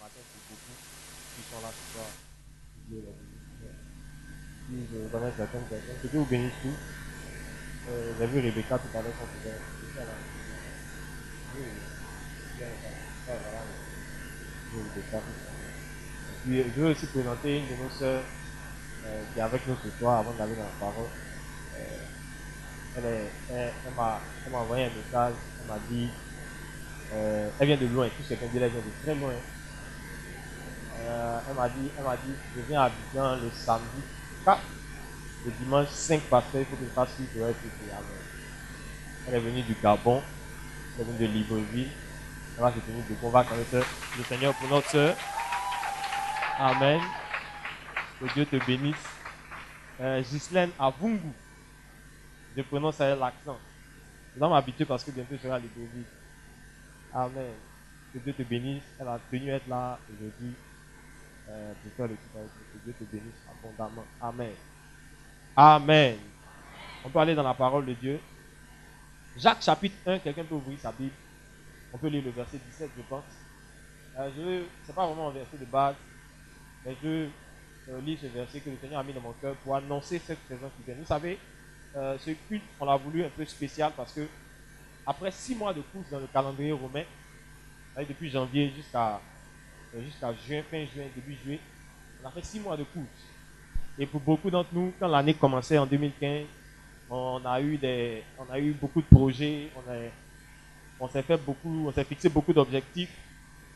matin pour beaucoup qui sont là ce soir. Dieu les bénisse. Si je connais certaines personnes, que Dieu vous bénisse tous. J'ai vu Rebecca tout à l'heure quand vous êtes. Oui, voilà. Dieu Rebecca, tout ça. Et puis, je veux aussi présenter une de nos sœurs qui est avec nous ce soir avant d'aller dans la parole. Elle m'a envoyé un message, elle m'a dit, elle vient de loin, tout ce qu'elle dit, elle vient de très loin. Elle m'a dit, je viens à Abidjan le samedi 4, le dimanche 5 parce qu'il faut que je fasse ce que je vais faire. Elle est venue du Gabon, elle est venue de Libreville, elle va se tenir de combat avec le Seigneur pour notre soeur. Amen. Que Dieu te bénisse. Ghislaine Avungu, je prononce avec l'accent. Je dois m'habituer parce que bientôt je serai à Libreville. Amen. Que Dieu te bénisse. Elle a tenu à être là aujourd'hui pour faire le tout avec nous. Que Dieu te bénisse abondamment. Amen. Amen. On peut aller dans la parole de Dieu. Jacques chapitre 1, quelqu'un peut ouvrir sa Bible. On peut lire le verset 17, je pense. Ce n'est pas vraiment un verset de base, mais je lis ce verset que le Seigneur a mis dans mon cœur pour annoncer cette saison qui vient. Vous savez, ce culte, on l'a voulu un peu spécial parce que après 6 mois de course dans le calendrier romain, depuis janvier jusqu'à juin, fin juin, début juillet, on a fait 6 mois de course. Et pour beaucoup d'entre nous, quand l'année commençait en 2015, on a eu beaucoup de projets, on s'est fixé beaucoup d'objectifs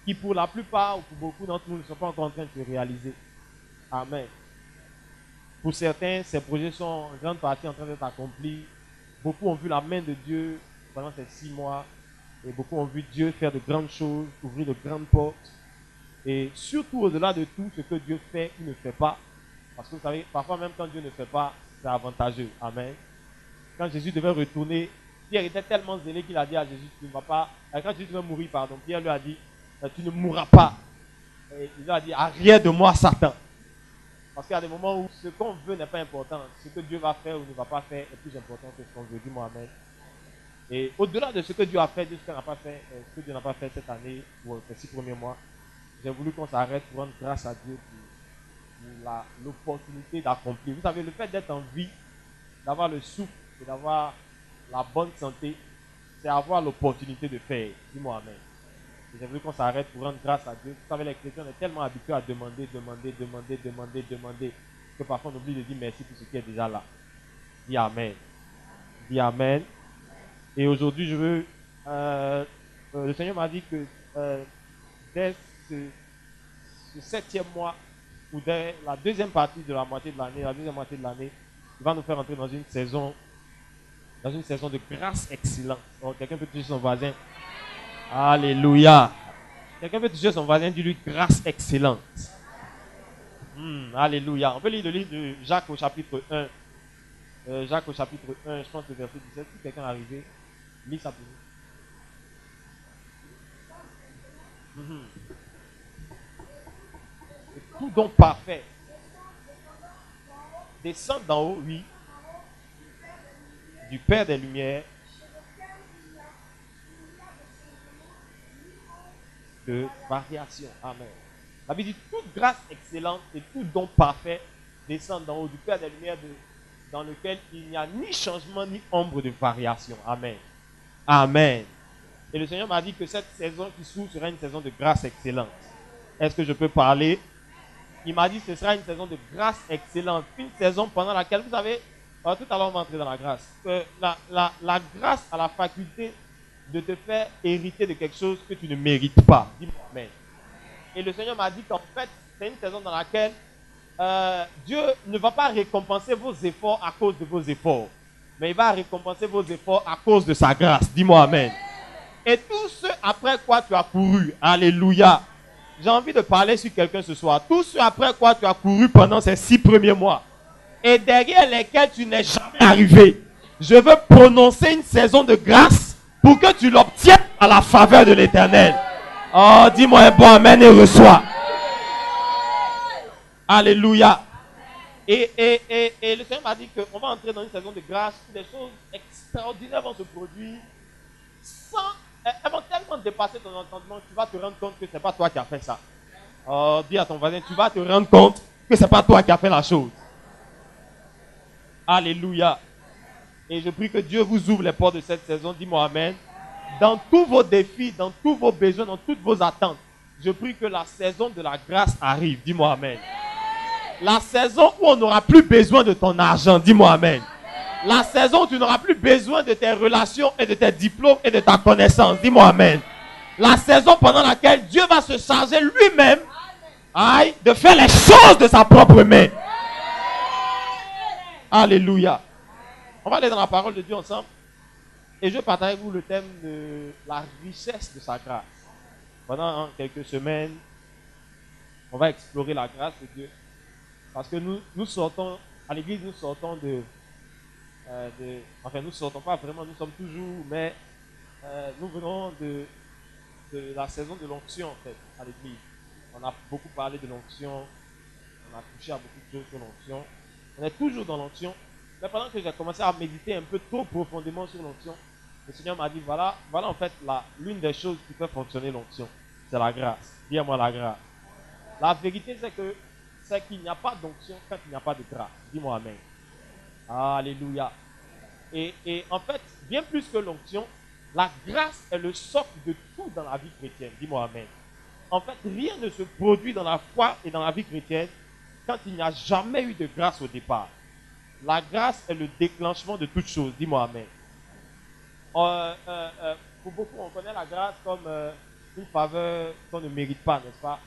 qui pour la plupart ou pour beaucoup d'entre nous ne sont pas encore en train de se réaliser. Amen. Pour certains, ces projets sont en grande partie en train d'être accomplis. Beaucoup ont vu la main de Dieu pendant ces 6 mois et beaucoup ont vu Dieu faire de grandes choses, ouvrir de grandes portes. Et surtout au-delà de tout ce que Dieu fait ou ne fait pas, parce que vous savez, parfois même quand Dieu ne fait pas, c'est avantageux. Amen. Quand Jésus devait retourner, Pierre était tellement zélé qu'il a dit à Jésus, tu ne vas pas. Quand Jésus devait mourir, pardon, Pierre lui a dit, tu ne mourras pas. Et il lui a dit, arrière de moi, Satan. Parce qu'il y a des moments où ce qu'on veut n'est pas important. Ce que Dieu va faire ou ne va pas faire est plus important que ce qu'on veut. Dis-moi amen. Et au-delà de ce que Dieu a fait, de ce qu'il n'a pas fait, ce que Dieu n'a pas fait cette année ou ces 6 premiers mois, j'ai voulu qu'on s'arrête pour rendre grâce à Dieu pour l'opportunité d'accomplir. Vous savez, le fait d'être en vie, d'avoir le souffle et d'avoir la bonne santé, c'est avoir l'opportunité de faire. Dis-moi amen. Et j'ai voulu qu'on s'arrête pour rendre grâce à Dieu. Vous savez, les chrétiens, on est tellement habitués à demander, que parfois on oublie de dire merci pour ce qui est déjà là. Dis amen. Dis amen. Et aujourd'hui, je veux... le Seigneur m'a dit que dès ce 7e mois, ou dès la deuxième partie de la moitié de l'année, il va nous faire entrer dans une saison de grâce excellente. Donc, quelqu'un peut toucher son voisin. Alléluia. Quelqu'un peut toucher son voisin, dis-lui grâce excellente. Alléluia. On peut lire le livre de Jacques au chapitre 1. Jacques au chapitre 1, je pense le verset 17. Si quelqu'un est arrivé, lis ça pour nous. Tout don parfait descend d'en haut, oui, du Père des Lumières, de variation. Amen. La Bible dit toute grâce excellente et tout don parfait descend d'en haut du Père des Lumières dans lequel il n'y a ni changement ni ombre de variation. Amen. Amen. Et le Seigneur m'a dit que cette saison qui s'ouvre sera une saison de grâce excellente. Est-ce que je peux parler? Il m'a dit que ce sera une saison de grâce excellente. Une saison pendant laquelle, vous savez, tout à l'heure on va entrer dans la grâce. La grâce a la faculté de te faire hériter de quelque chose que tu ne mérites pas. Dis-moi amen. Et le Seigneur m'a dit qu'en fait, c'est une saison dans laquelle Dieu ne va pas récompenser vos efforts à cause de vos efforts, mais il va récompenser vos efforts à cause de sa grâce. Dis-moi amen. Et tout ce après quoi tu as couru, alléluia. J'ai envie de parler sur quelqu'un ce soir. Tout ce après quoi tu as couru pendant ces 6 premiers mois et derrière lesquels tu n'es jamais arrivé, je veux prononcer une saison de grâce pour que tu l'obtiennes à la faveur de l'Éternel. Oh, dis-moi un bon amen et reçois. Alléluia. Et le Seigneur m'a dit qu'on va entrer dans une saison de grâce où des choses extraordinaires vont se produire elles vont tellement dépasser ton entendement que tu vas te rendre compte que ce n'est pas toi qui as fait ça. Oh, dis à ton voisin, tu vas te rendre compte que ce n'est pas toi qui as fait la chose. Alléluia. Et je prie que Dieu vous ouvre les portes de cette saison. Dis-moi Amen. Dans tous vos défis, dans tous vos besoins, dans toutes vos attentes, je prie que la saison de la grâce arrive. Dis-moi Amen. La saison où on n'aura plus besoin de ton argent. Dis-moi Amen. La saison où tu n'auras plus besoin de tes relations et de tes diplômes et de ta connaissance. Dis-moi Amen. La saison pendant laquelle Dieu va se charger lui-même de faire les choses de sa propre main. Alléluia. On va aller dans la parole de Dieu ensemble. Et je partage avec vous le thème de la richesse de sa grâce. Pendant quelques semaines, on va explorer la grâce de Dieu. Parce que nous sortons, à l'église, nous sortons enfin, nous ne sortons pas vraiment, nous sommes toujours, mais nous venons de la saison de l'onction, en fait, à l'église. On a beaucoup parlé de l'onction, on a touché à beaucoup de choses sur l'onction. On est toujours dans l'onction. Mais pendant que j'ai commencé à méditer un peu trop profondément sur l'onction, le Seigneur m'a dit, voilà en fait l'une des choses qui fait fonctionner l'onction. C'est la grâce. Dis-moi la grâce. La vérité, c'est qu'il n'y a pas d'onction quand il n'y a pas de grâce. Dis-moi Amen. Alléluia. Et en fait, bien plus que l'onction, la grâce est le socle de tout dans la vie chrétienne. Dis-moi Amen. En fait, rien ne se produit dans la foi et dans la vie chrétienne quand il n'y a jamais eu de grâce au départ. La grâce est le déclenchement de toute chose. Dis-moi Amen. Pour beaucoup, on connaît la grâce comme une faveur qu'on ne mérite pas, n'est-ce pas?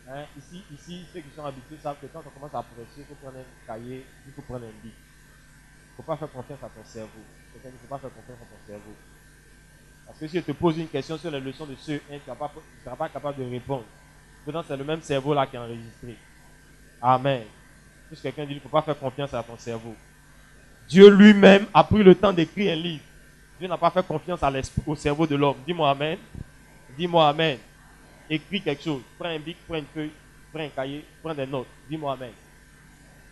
Hein? Ici, ceux qui sont habitués savent que quand on commence à prêcher, il faut prendre un cahier, il faut prendre un livre. Il ne faut pas faire confiance à ton cerveau. Il ne faut pas faire confiance à ton cerveau. Parce que si je te pose une question sur les leçons de ceux, tu ne seras pas capable de répondre. Pourtant, c'est le même cerveau là qui est enregistré. Amen. Si quelqu'un dit qu'il ne faut pas faire confiance à ton cerveau. Dieu lui-même a pris le temps d'écrire un livre. Dieu n'a pas fait confiance au cerveau de l'homme. Dis-moi Amen. Dis-moi Amen. Écris quelque chose. Prends un bic, prends une feuille, prends un cahier, prends des notes. Dis-moi Amen.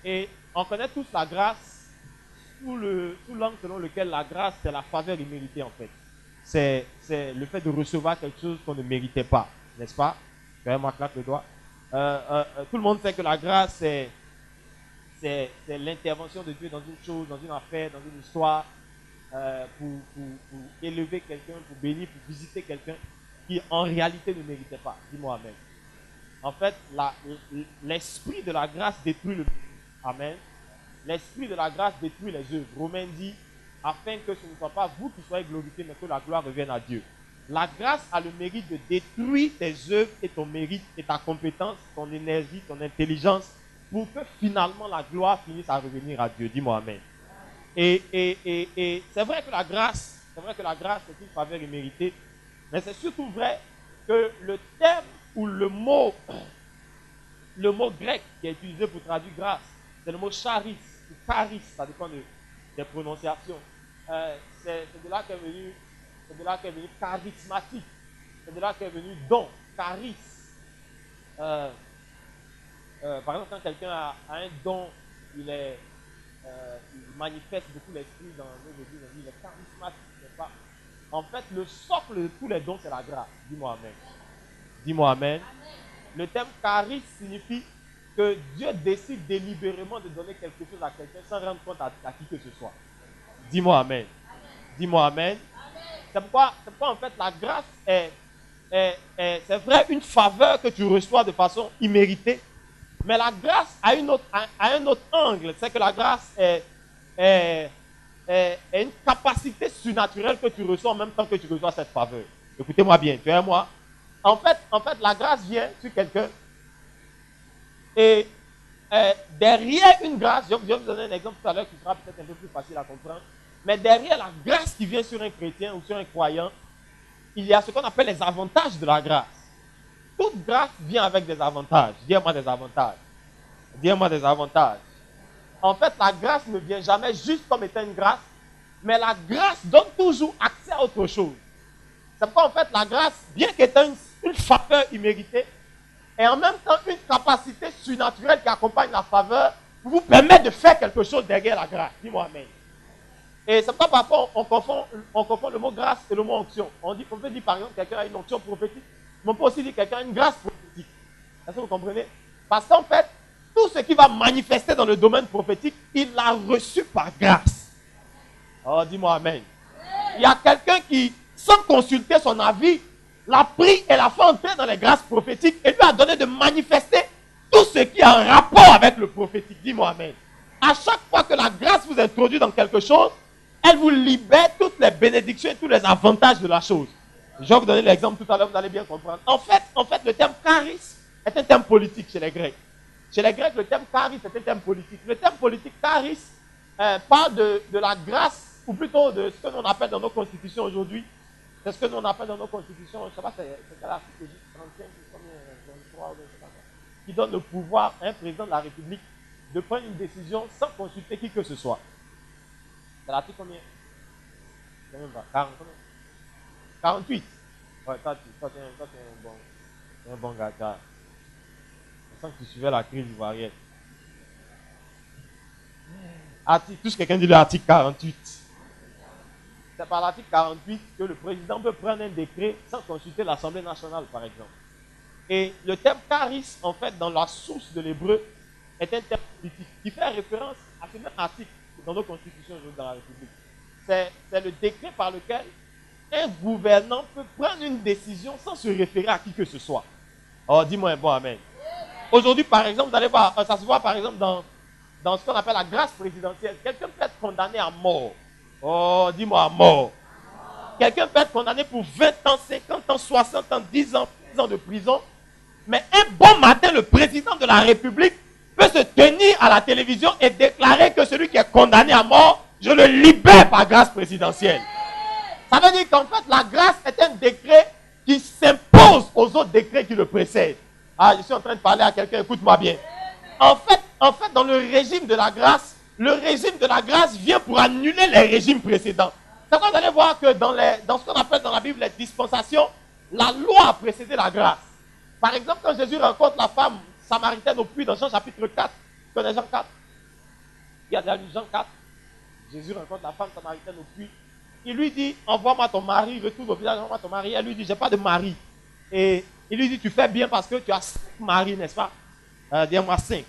Et on connaît tous la grâce sous l'angle selon lequel la grâce, c'est la faveur imméritée en fait. C'est le fait de recevoir quelque chose qu'on ne méritait pas. N'est-ce pas? Moi, claque le doigt. Tout le monde sait que la grâce, c'est l'intervention de Dieu dans une chose, dans une affaire, dans une histoire, pour élever quelqu'un, pour bénir, pour visiter quelqu'un qui en réalité ne méritait pas. Dis-moi Amen. En fait, l'esprit de la grâce détruit le mérite. Amen. L'esprit de la grâce détruit les œuvres. Romains dit, afin que ce ne soit pas vous qui soyez glorifiés, mais que la gloire revienne à Dieu. La grâce a le mérite de détruire tes œuvres et ton mérite et ta compétence, ton énergie, ton intelligence, pour que finalement la gloire finisse à revenir à Dieu. Dis-moi Amen. Et c'est vrai que la grâce, c'est une faveur imméritée, mais c'est surtout vrai que le terme ou le mot grec qui est utilisé pour traduire grâce, c'est le mot charis ou charis, ça dépend des prononciations. C'est de là qu'est venu charismatique, c'est de là qu'est venu don, charis. Par exemple, quand quelqu'un a un don, il manifeste beaucoup l'esprit dans nos églises, il est charismatique, n'est-ce pas? En fait, le socle de tous les dons, c'est la grâce. Dis-moi Amen. Dis-moi Amen. Le terme charis signifie que Dieu décide délibérément de donner quelque chose à quelqu'un sans rendre compte à qui que ce soit. Dis-moi Amen. Dis-moi Amen. C'est pourquoi en fait la grâce c'est vrai une faveur que tu reçois de façon imméritée, mais la grâce a un autre angle. C'est que la grâce est une capacité surnaturelle que tu reçois en même temps que tu reçois cette faveur. Écoutez-moi bien, tu es moi. En fait, la grâce vient sur quelqu'un et derrière une grâce, je vais vous donner un exemple tout à l'heure qui sera peut-être un peu plus facile à comprendre, mais derrière la grâce qui vient sur un chrétien ou sur un croyant, il y a ce qu'on appelle les avantages de la grâce. Toute grâce vient avec des avantages. Dis-moi des avantages. Dis-moi des avantages. En fait, la grâce ne vient jamais juste comme étant une grâce, mais la grâce donne toujours accès à autre chose. C'est pourquoi, en fait, la grâce, bien qu'étant une faveur imméritée, est en même temps une capacité surnaturelle qui accompagne la faveur, pour vous permettre de faire quelque chose derrière la grâce. Dis-moi Amen. Et c'est pourquoi parfois on confond le mot grâce et le mot onction. On peut dire par exemple quelqu'un a une onction prophétique, mais on peut aussi dire quelqu'un a une grâce prophétique. Est-ce que vous comprenez? Parce qu'en fait, tout ce qui va manifester dans le domaine prophétique, il l'a reçu par grâce. Oh, dis-moi amen. Il y a quelqu'un qui, sans consulter son avis, l'a pris et l'a fait entrer dans les grâces prophétiques et lui a donné de manifester tout ce qui a un rapport avec le prophétique. Dis-moi amen. À chaque fois que la grâce vous introduit dans quelque chose, elle vous libère toutes les bénédictions et tous les avantages de la chose. Je vais vous donner l'exemple tout à l'heure, vous allez bien comprendre. En fait, le terme charisme est un terme politique chez les Grecs. Chez les Grecs, le terme charisme est un terme politique. Le terme politique charisme parle de la grâce, ou plutôt de ce que l'on appelle dans nos constitutions aujourd'hui. C'est ce que l'on appelle dans nos constitutions, je ne sais pas, c'est quel article 35 ou 23, qui donne le pouvoir à un président de la République de prendre une décision sans consulter qui que ce soit. C'est l'article combien? 48. Ouais, toi, tu es un bon gars. Je sens que tu suivais la crise ivoirienne. Tous quelqu'un dit l'article 48. C'est par l'article 48 que le président peut prendre un décret sans consulter l'Assemblée nationale, par exemple. Et le terme charisme, en fait, dans la source de l'hébreu, est un terme politique qui fait référence à ce même article dans nos constitutions aujourd'hui dans la République. C'est le décret par lequel un gouvernant peut prendre une décision sans se référer à qui que ce soit. Oh, dis-moi un bon amen. Aujourd'hui, par exemple, vous allez voir, ça se voit par exemple dans ce qu'on appelle la grâce présidentielle. Quelqu'un peut être condamné à mort. Oh, dis-moi à mort. Quelqu'un peut être condamné pour 20 ans, 50 ans, 60 ans, 10 ans de prison. Mais un bon matin, le président de la République peut se tenir à la télévision et déclarer que celui qui est condamné à mort, je le libère par grâce présidentielle. Ça veut dire qu'en fait, la grâce est un décret qui s'impose aux autres décrets qui le précèdent. Ah, je suis en train de parler à quelqu'un, écoute-moi bien. En fait, dans le régime de la grâce vient pour annuler les régimes précédents. C'est pourquoi vous allez voir que dans ce qu'on appelle dans la Bible les dispensations, la loi a précédé la grâce. Par exemple, quand Jésus rencontre la femme samaritaine au puits dans Jean chapitre 4, tu connais Jean 4? Il y a déjà lu Jean 4. Jésus rencontre la femme samaritaine au puits. Il lui dit, envoie-moi ton mari, retourne au village, envoie-moi ton mari. Elle lui dit, j'ai pas de mari. Et il lui dit, tu fais bien parce que tu as 5 maris, n'est-ce pas? Dis-moi 5.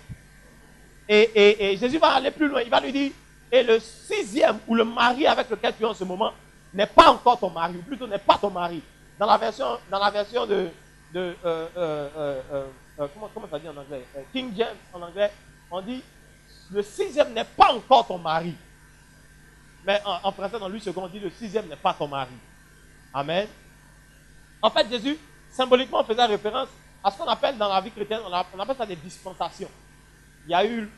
Et Jésus va aller plus loin. Il va lui dire, et le 6e, ou le mari avec lequel tu es en ce moment, n'est pas encore ton mari, ou plutôt n'est pas ton mari. Dans la version comment ça dit en anglais? King James en anglais, on dit, le 6e n'est pas encore ton mari. Mais en français, dans Louis II, on dit, le 6e n'est pas ton mari. Amen. En fait, Jésus, symboliquement, faisait référence à ce qu'on appelle dans la vie chrétienne, on appelle ça des dispensations. Il y a eu,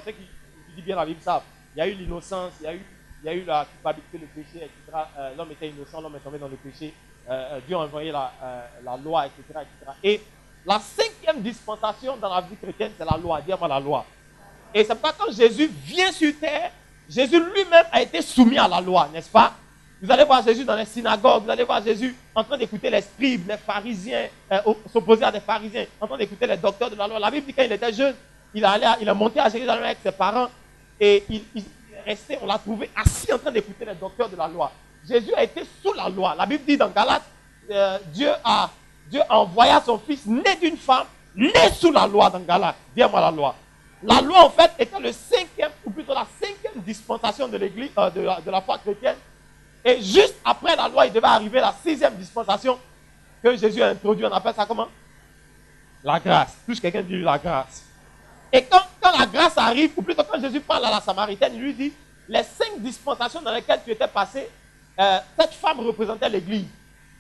ceux qui disent bien la Bible savent, il y a eu l'innocence, il y a eu la culpabilité, le péché, etc. L'homme était innocent, l'homme est tombé dans le péché. Dieu a envoyé la loi, etc., etc. Et la 5e dispensation dans la vie chrétienne, c'est la loi. Dis-moi la loi. Et c'est pourquoi quand Jésus vient sur terre, Jésus lui-même a été soumis à la loi, n'est-ce pas? Vous allez voir Jésus dans les synagogues, vous allez voir Jésus en train d'écouter les scribes, les pharisiens, s'opposer à des pharisiens, en train d'écouter les docteurs de la loi. La Bible dit quand il était jeune, il est monté à Jérusalem avec ses parents et il est resté, on l'a trouvé assis en train d'écouter les docteurs de la loi. Jésus a été sous la loi. La Bible dit dans Galates, Dieu a envoyé son fils né d'une femme, né sous la loi dans Galates. Dis-moi la loi. La loi en fait était le 5e, ou plutôt la 5e dispensation de l'église, de la foi chrétienne. Et juste après la loi, il devait arriver la 6e dispensation que Jésus a introduit. On appelle ça comment? La grâce. Plus quelqu'un dit la grâce. Et quand la grâce arrive, ou plutôt quand Jésus parle à la Samaritaine, il lui dit, les 5 dispensations dans lesquelles tu étais passé, cette femme représentait l'église.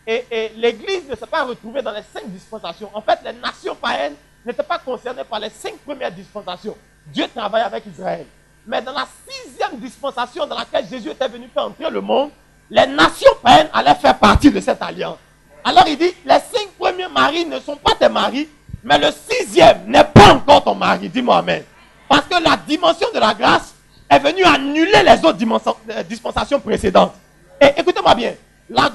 Et l'église ne s'est pas retrouvée dans les 5 dispensations. En fait, les nations païennes n'étaient pas concernées par les 5 premières dispensations. Dieu travaillait avec Israël. Mais dans la 6e dispensation dans laquelle Jésus était venu faire entrer le monde, les nations païennes allaient faire partie de cette alliance. Alors il dit, les 5 premiers maris ne sont pas tes maris, mais le 6e n'est pas encore ton mari. Dis-moi amen. Parce que la dimension de la grâce est venue annuler les autres dispensations précédentes. Et écoutez-moi bien, la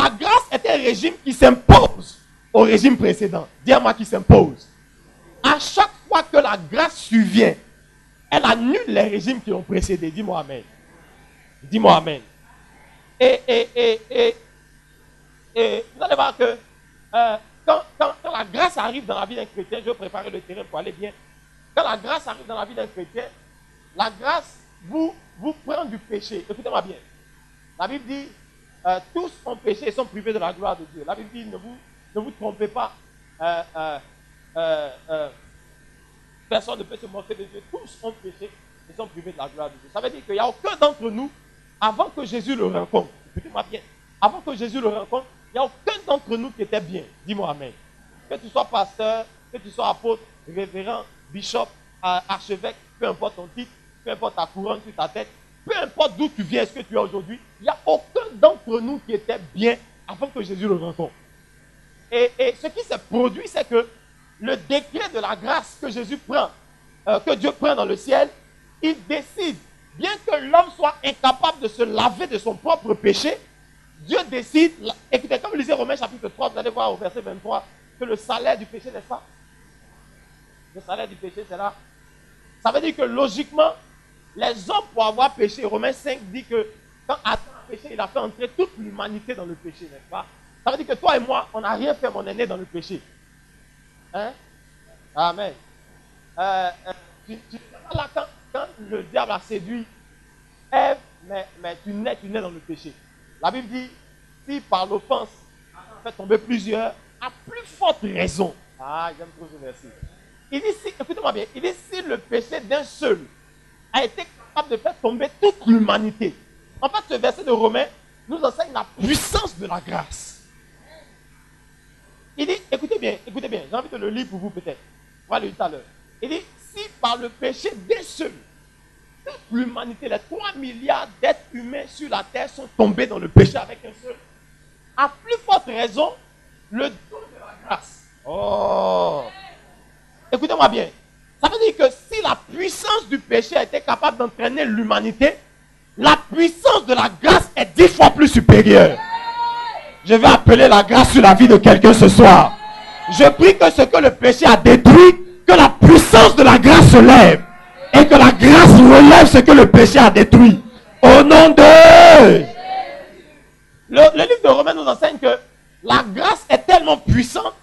grâce est un régime qui s'impose au régime précédent. Dis-moi qui s'impose. À chaque fois que la grâce survient, elle annule les régimes qui ont précédé. Dis-moi amen. Dis-moi amen. Et vous allez voir que quand la grâce arrive dans la vie d'un chrétien, je vais préparer le terrain pour aller bien. Quand la grâce arrive dans la vie d'un chrétien, la grâce vous prend du péché. Écoutez-moi bien. La Bible dit, tous ont péché et sont privés de la gloire de Dieu. La Bible dit, ne vous trompez pas. Personne ne peut se moquer de Dieu. Tous ont péché et sont privés de la gloire de Dieu. Ça veut dire qu'il n'y a aucun d'entre nous, avant que Jésus le rencontre, écoutez-moi bien, avant que Jésus le rencontre, il n'y a aucun d'entre nous qui était bien. Dis-moi amen. Que tu sois pasteur, que tu sois apôtre, révérend, bishop, archevêque, peu importe ton titre, peu importe ta couronne sur ta tête, peu importe d'où tu viens, ce que tu es aujourd'hui, il n'y a aucun d'entre nous qui était bien avant que Jésus le rencontre. Et ce qui s'est produit, c'est que le décret de la grâce que Jésus prend, que Dieu prend dans le ciel, il décide, bien que l'homme soit incapable de se laver de son propre péché, Dieu décide, écoutez, comme vous lisez Romains chapitre 3, vous allez voir au verset 23, que le salaire du péché, n'est-ce pas? Le salaire du péché, c'est là. Ça veut dire que logiquement, les hommes pour avoir péché, Romains 5 dit que quand Adam a péché, il a fait entrer toute l'humanité dans le péché, n'est-ce pas? Ça veut dire que toi et moi, on n'a rien fait, mon aîné, dans le péché. Hein? Amen. Tu là, quand le diable a séduit Ève, mais tu nais dans le péché. La Bible dit, si par l'offense, on fait tomber plusieurs, à plus forte raison. Ah, j'aime trop ce verset. Il dit, si, écoutez-moi bien, il dit, si le péché d'un seul a été capable de faire tomber toute l'humanité. En fait, ce verset de Romains nous enseigne la puissance de la grâce. Il dit, écoutez bien, j'ai envie de le lire pour vous peut-être. On va le lire tout à l'heure. Il dit, si par le péché d'un seul, toute l'humanité, les 3 milliards d'êtres humains sur la terre sont tombés dans le péché avec un seul, à plus forte raison, le don de la grâce. Oh! Écoutez-moi bien. Ça veut dire que si la puissance du péché a été capable d'entraîner l'humanité, la puissance de la grâce est 10 fois plus supérieure. Je vais appeler la grâce sur la vie de quelqu'un ce soir. Je prie que ce que le péché a détruit, que la puissance de la grâce se lève. Et que la grâce relève ce que le péché a détruit. Au nom de... Le livre de Romains nous enseigne que la grâce est tellement puissante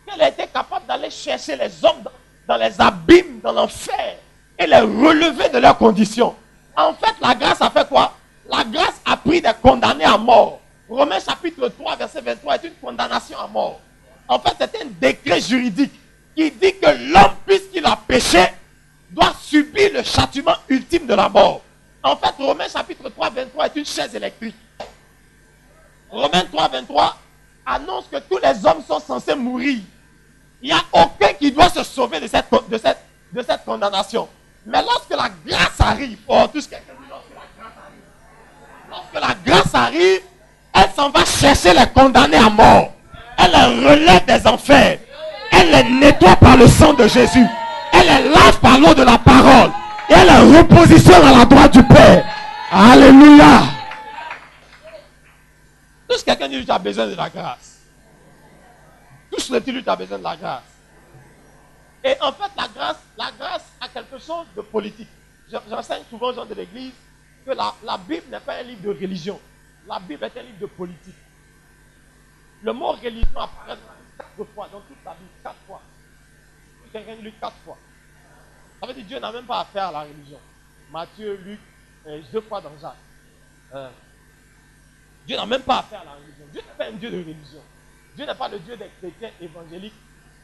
qu'elle a été capable d'aller chercher les hommes dans les abîmes, dans l'enfer, et les relever de leurs conditions. En fait, la grâce a fait quoi? La grâce a pris des condamnés à mort. Romains chapitre 3, verset 23 est une condamnation à mort. En fait, c'est un décret juridique qui dit que l'homme, puisqu'il a péché, doit subir le châtiment ultime de la mort. En fait, Romains chapitre 3, 23 est une chaise électrique. Romains 3, 23 annonce que tous les hommes sont censés mourir. Il n'y a aucun qui doit se sauver de cette condamnation. Mais lorsque la grâce arrive, oh, tout ce quelqu'un dit, lorsque la grâce arrive, elle s'en va chercher les condamnés à mort. Elle les relève des enfers. Elle les nettoie par le sang de Jésus. Elle les lave par l'eau de la parole. Et elle les repositionne à la droite du Père. Alléluia. Tout ce quelqu'un dit, tu as besoin de la grâce. Tout ce que tu as besoin de la grâce. Et en fait, la grâce a quelque chose de politique. J'enseigne souvent aux gens de l'église que la Bible n'est pas un livre de religion. La Bible est un livre de politique. Le mot religion apparaît 4 fois dans toute la Bible, 4 fois. Quelqu'un lu 4 fois. Ça veut dire que Dieu n'a même pas affaire à la religion. Matthieu, Luc, 2 fois dans Jacques. Dieu n'a même pas affaire à la religion. Dieu n'est pas un Dieu de religion. Dieu n'est pas le Dieu des chrétiens évangéliques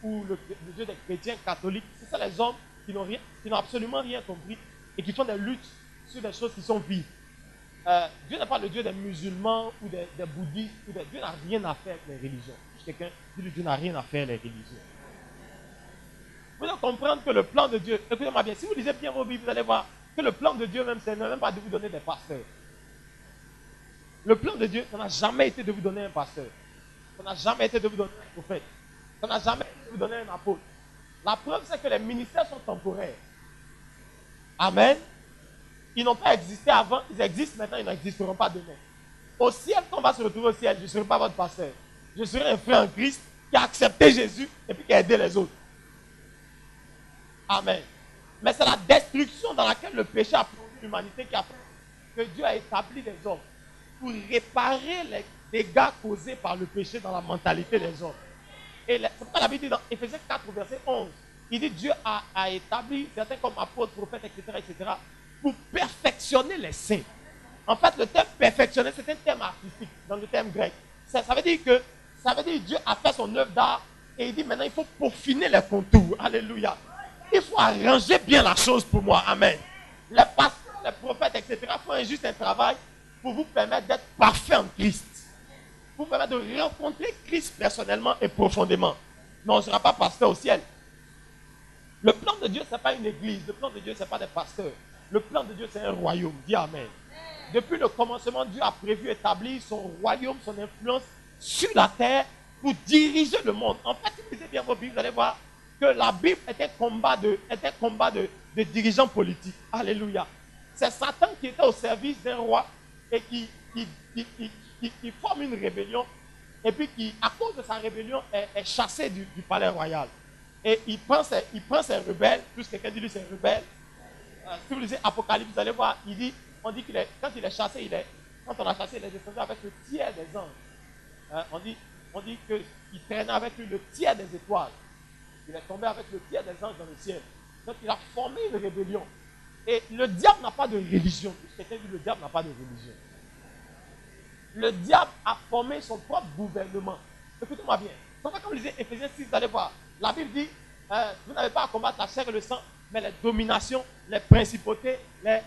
ou le Dieu des chrétiens catholiques. C'est ça les hommes qui n'ont absolument rien compris et qui font des luttes sur des choses qui sont vives. Dieu n'est pas le Dieu des musulmans ou des bouddhistes. Dieu n'a rien à faire avec les religions. Quelqu'un dit que Dieu n'a rien à faire avec les religions. Vous devez comprendre que le plan de Dieu, écoutez-moi bien, si vous lisez bien vos Bibles, vous allez voir que le plan de Dieu même, c'est même pas de vous donner des pasteurs. Le plan de Dieu, ça n'a jamais été de vous donner un pasteur. Ça n'a jamais été de vous donner un prophète. Ça n'a jamais été de vous donner un apôtre. La preuve, c'est que les ministères sont temporaires. Amen. Ils n'ont pas existé avant, ils existent maintenant, ils n'existeront pas demain. Au ciel, quand on va se retrouver au ciel, je ne serai pas votre pasteur. Je serai un frère en Christ qui a accepté Jésus et puis qui a aidé les autres. Amen. Mais c'est la destruction dans laquelle le péché a plongé l'humanité qui a fait que Dieu a établi les hommes pour réparer les dégâts causés par le péché dans la mentalité des hommes. c'est pourquoi la Bible dit dans Éphésiens 4, verset 11, il dit Dieu a établi certains comme apôtres, prophètes, etc., pour perfectionner les saints. En fait, le terme perfectionner, c'est un terme artistique dans le terme grec. Ça veut dire que Dieu a fait son œuvre d'art et il dit maintenant il faut peaufiner les contours. Alléluia. Il faut arranger bien la chose pour moi. Amen. Les pasteurs, les prophètes, etc. font juste un travail pour vous permettre d'être parfait en Christ. Pour vous permettre de rencontrer Christ personnellement et profondément. Mais on ne sera pas pasteur au ciel. Le plan de Dieu, ce n'est pas une église. Le plan de Dieu, ce n'est pas des pasteurs. Le plan de Dieu, c'est un royaume. Dis Amen. Depuis le commencement, Dieu a prévu établir son royaume, son influence sur la terre pour diriger le monde. En fait, si vous lisez bien vos Bibles, vous allez voir que la Bible est un combat de dirigeants politiques. Alléluia. C'est Satan qui était au service d'un roi et qui forme une rébellion et puis qui, à cause de sa rébellion, est chassé du palais royal. Et il prend ses rebelles, plus quelqu'un dit lui c'est rebelle. Si vous lisez Apocalypse, vous allez voir, on dit quand il est chassé, quand on l'a chassé, il est descendu avec le tiers des anges. On dit qu'il traînait avec lui le tiers des étoiles. Il est tombé avec le tiers des anges dans le ciel. Donc il a formé une rébellion. Et le diable n'a pas de religion. Quelqu'un dit le diable n'a pas de religion. Le diable a formé son propre gouvernement. Écoutez-moi bien. Comme vous lisez Éphésiens 6, vous allez voir. La Bible dit, vous n'avez pas à combattre la chair et le sang, mais les dominations, les principautés, les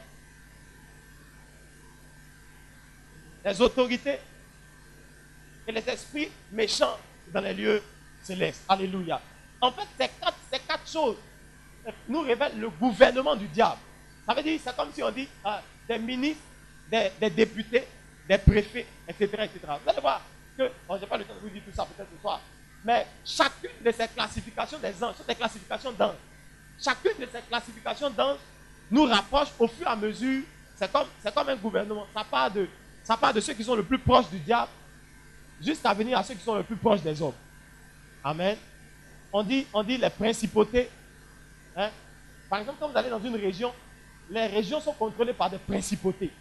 autorités et les esprits méchants dans les lieux célestes. Alléluia. En fait, ces quatre choses nous révèlent le gouvernement du diable. Ça veut dire, c'est comme si on dit des ministres, des députés, des préfets, etc., etc. Vous allez voir que, bon, je n'ai pas le temps de vous dire tout ça peut-être ce soir, mais chacune de ces classifications des anges, sont des classifications d'anges. Chacune de ces classifications d'anges nous rapproche au fur et à mesure. C'est comme un gouvernement. Ça part de ceux qui sont le plus proches du diable jusqu'à venir à ceux qui sont le plus proches des hommes. Amen. On dit les principautés. Hein? Par exemple, quand vous allez dans une région, les régions sont contrôlées par des principautés.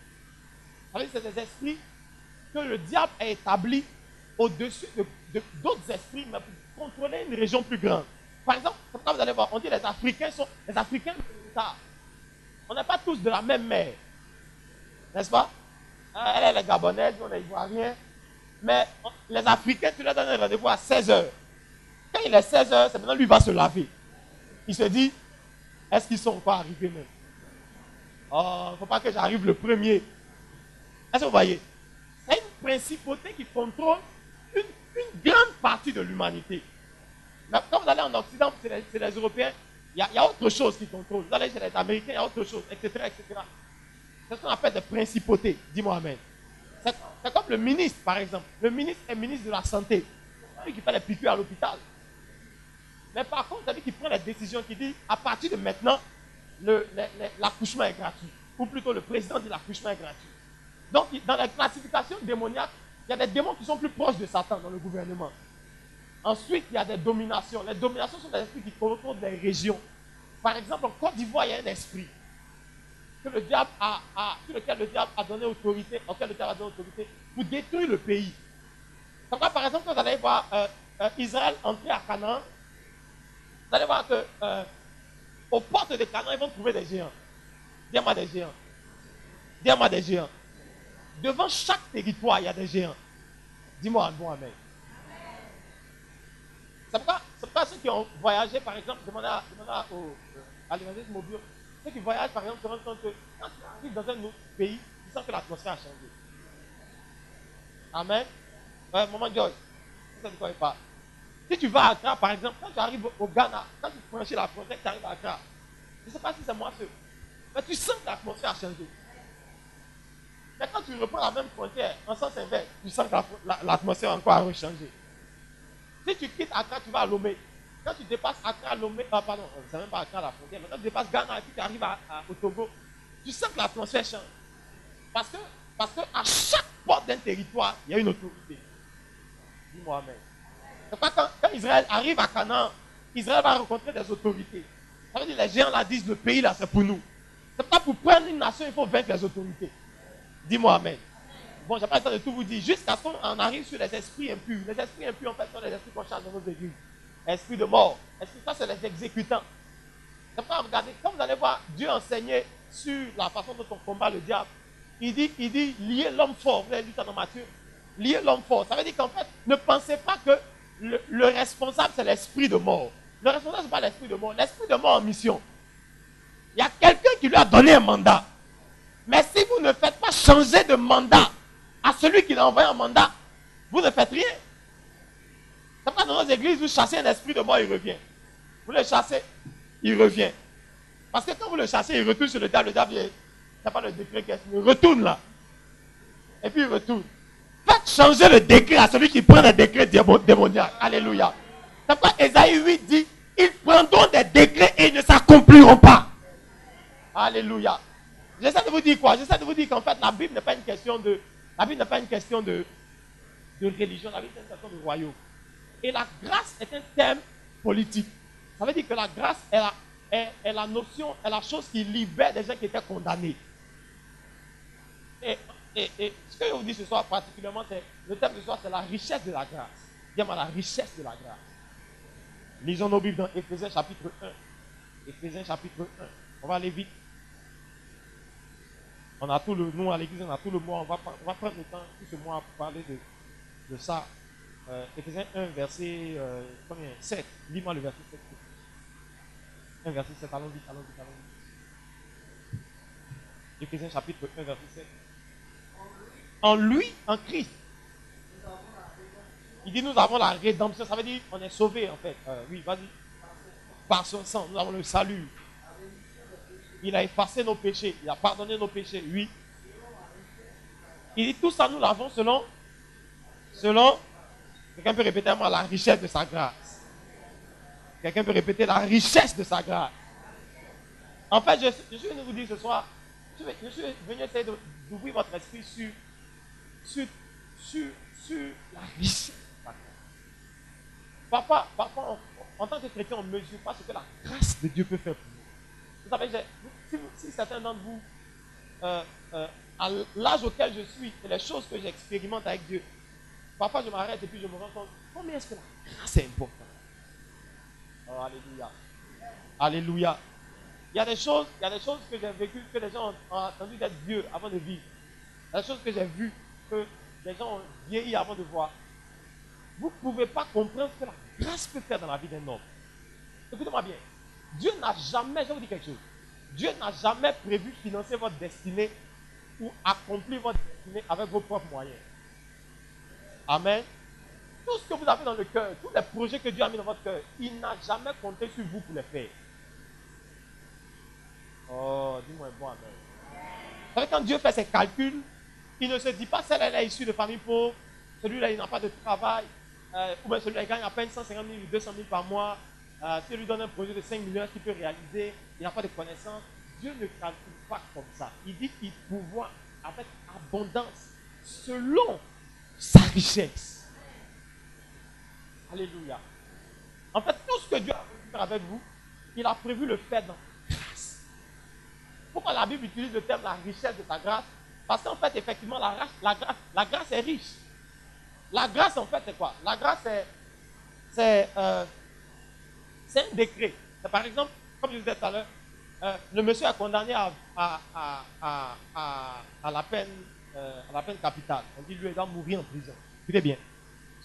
C'est des esprits que le diable a établis au-dessus d'autres esprits, mais pour contrôler une région plus grande. Par exemple, quand vous allez voir, on dit les Africains, on n'est pas tous de la même mère. N'est-ce pas? Elle est gabonaise, on est ivoirien. Mais les Africains, tu leur donnes un rendez-vous à 16h. Quand il est 16h, c'est maintenant lui va se laver. Il se dit, est-ce qu'ils sont encore arrivés même? Oh, il ne faut pas que j'arrive le premier. Est-ce que vous voyez? C'est une principauté qui contrôle une grande partie de l'humanité. Mais quand vous allez en Occident, c'est les Européens, il y a autre chose qui contrôle. Vous allez chez les Américains, il y a autre chose, etc., etc. C'est ce qu'on appelle des principautés. Dis-moi amen. C'est comme le ministre, par exemple. Le ministre est ministre de la santé. C'est lui qui fait les piqûres à l'hôpital. Mais par contre, c'est lui qui prend les décisions, qui dit, à partir de maintenant, l'accouchement est gratuit. Ou plutôt, le président dit l'accouchement est gratuit. Donc, dans la classification démoniaque, il y a des démons qui sont plus proches de Satan dans le gouvernement. Ensuite, il y a des dominations. Les dominations sont des esprits qui contrôlent des régions. Par exemple, en Côte d'Ivoire, il y a un esprit sur lequel le diable a donné autorité, pour détruire le pays. Donc, par exemple, quand vous allez voir Israël entrer à Canaan, vous allez voir que aux portes de Canaan, ils vont trouver des géants. Dis-moi des géants. Dis-moi des géants. Devant chaque territoire, il y a des géants. Dis-moi un bon amen. C'est pourquoi ceux qui ont voyagé, par exemple, demandez à l'évangélisme mobile, ceux qui voyagent, par exemple, se rendent compte que quand tu arrives dans un autre pays, tu sens que l'atmosphère a changé. Amen. Maman Joyce, ça ne connaît pas. Si tu vas à Accra, par exemple, quand tu arrives au Ghana, quand tu franchis la frontière, tu arrives à Accra, je ne sais pas si c'est moi seul, mais tu sens que l'atmosphère a changé. Mais quand tu reprends la même frontière, en sens inverse, tu sens que l'atmosphère encore a rechangé. Si tu quittes Accra, tu vas à Lomé. Quand tu dépasses Accra, Lomé, pardon, c'est même pas Accra la frontière, mais quand tu dépasses Ghana et puis tu arrives au Togo, tu sens que l'atmosphère change. Parce que à chaque porte d'un territoire, il y a une autorité. Dis-moi amen. C'est pas quand Israël arrive à Canaan, Israël va rencontrer des autorités. Ça veut dire les géants là disent le pays là c'est pour nous. C'est pas pour prendre une nation, il faut vaincre les autorités. Dis-moi amen. Bon, j'ai pas le temps de tout vous dire. Jusqu'à ce qu'on arrive sur les esprits impurs. Les esprits impurs, en fait, sont les esprits qu'on charge dans nos églises. esprit de mort. Est-ce que ça, c'est les exécutants? C'est pas regarder. Quand vous allez voir Dieu enseigner sur la façon dont on combat le diable, il dit lier l'homme fort. Vous avez lu ça dans Matthieu? Lier l'homme fort. Ça veut dire qu'en fait, ne pensez pas que le responsable, c'est l'esprit de mort. Le responsable, ce n'est pas l'esprit de mort. L'esprit de mort en mission. Il y a quelqu'un qui lui a donné un mandat. Mais si vous ne faites pas changer de mandat à celui qui l'a envoyé un mandat, vous ne faites rien. C'est pas dans nos églises, vous chassez un esprit de mort, il revient. Vous le chassez, il revient. Parce que quand vous le chassez, il retourne sur le diable, il n'a pas le décret qui est, il retourne là. Et puis il retourne. Faites changer le décret à celui qui prend des décrets démoniaques. Alléluia. C'est pourquoi Ésaïe 8 dit, ils prendront des décrets et ils ne s'accompliront pas. Alléluia. J'essaie de vous dire quoi? J'essaie de vous dire qu'en fait, la Bible n'est pas une question de religion, la Bible est une question de royaume. Et la grâce est un thème politique. Ça veut dire que la grâce est la notion, est la chose qui libère des gens qui étaient condamnés. Et ce que je vous dis ce soir particulièrement, c'est le thème de ce soir, c'est la richesse de la grâce. Dis-moi la richesse de la grâce. Lisons nos Bibles dans Éphésiens chapitre 1. Éphésiens chapitre 1. On va aller vite. On a tout le nom à l'église, on a tout le mois. On va prendre le temps, tout ce mois, pour parler de ça. Éphésiens 1, verset 7. Lis-moi le verset 7. 1, verset 7. Allons vite. Éphésiens chapitre 1, verset 7. En lui, en Christ. Il dit nous avons la rédemption. Ça veut dire on est sauvé en fait. Oui, vas-y. Par son sang, nous avons le salut. Il a effacé nos péchés. Il a pardonné nos péchés. Oui. Il dit tout ça, nous l'avons selon. Quelqu'un peut répéter à moi la richesse de sa grâce. Quelqu'un peut répéter la richesse de sa grâce. En fait, je suis venu vous dire ce soir, je suis venu essayer d'ouvrir votre esprit sur la richesse de sa grâce. Parfois, en tant que chrétien, on ne mesure pas ce que la grâce de Dieu peut faire pour nous. Vous savez, si certains d'entre vous, à l'âge auquel je suis et les choses que j'expérimente avec Dieu, parfois je m'arrête et puis je me rends compte, combien est-ce que la grâce est importante? Oh, alléluia. Alléluia. Il y a des choses que j'ai vécues, que les gens ont entendu d'être vieux avant de vivre. Il y a des choses que j'ai vues, que les gens ont vieilli avant de voir. Vous ne pouvez pas comprendre ce que la grâce peut faire dans la vie d'un homme. Écoutez-moi bien. Dieu n'a jamais, je vais vous dire quelque chose, Dieu n'a jamais prévu financer votre destinée ou accomplir votre destinée avec vos propres moyens. Amen. Tout ce que vous avez dans le cœur, tous les projets que Dieu a mis dans votre cœur, il n'a jamais compté sur vous pour les faire. Oh, dis-moi un bon amen. Vous savez, quand Dieu fait ses calculs, il ne se dit pas celle-là est issue de famille pauvre, celui-là il n'a pas de travail, ou bien celui-là il gagne à peine 150 000 ou 200 000 par mois. Si on lui donne un projet de 5 millions qu'il peut réaliser, il n'a pas de connaissances. Dieu ne calcule pas comme ça. Il dit qu'il pourvoit avec abondance selon sa richesse. Alléluia. En fait, tout ce que Dieu a voulu faire avec vous, il a prévu le faire dans la grâce. Pourquoi la Bible utilise le terme la richesse de sa grâce? Parce qu'en fait, effectivement, la grâce est riche. La grâce, en fait, c'est quoi? La grâce, c'est un décret. Par exemple, comme je disais tout à l'heure, le monsieur est condamné à la peine capitale. On dit lui, il doit mourir en prison. Écoutez bien.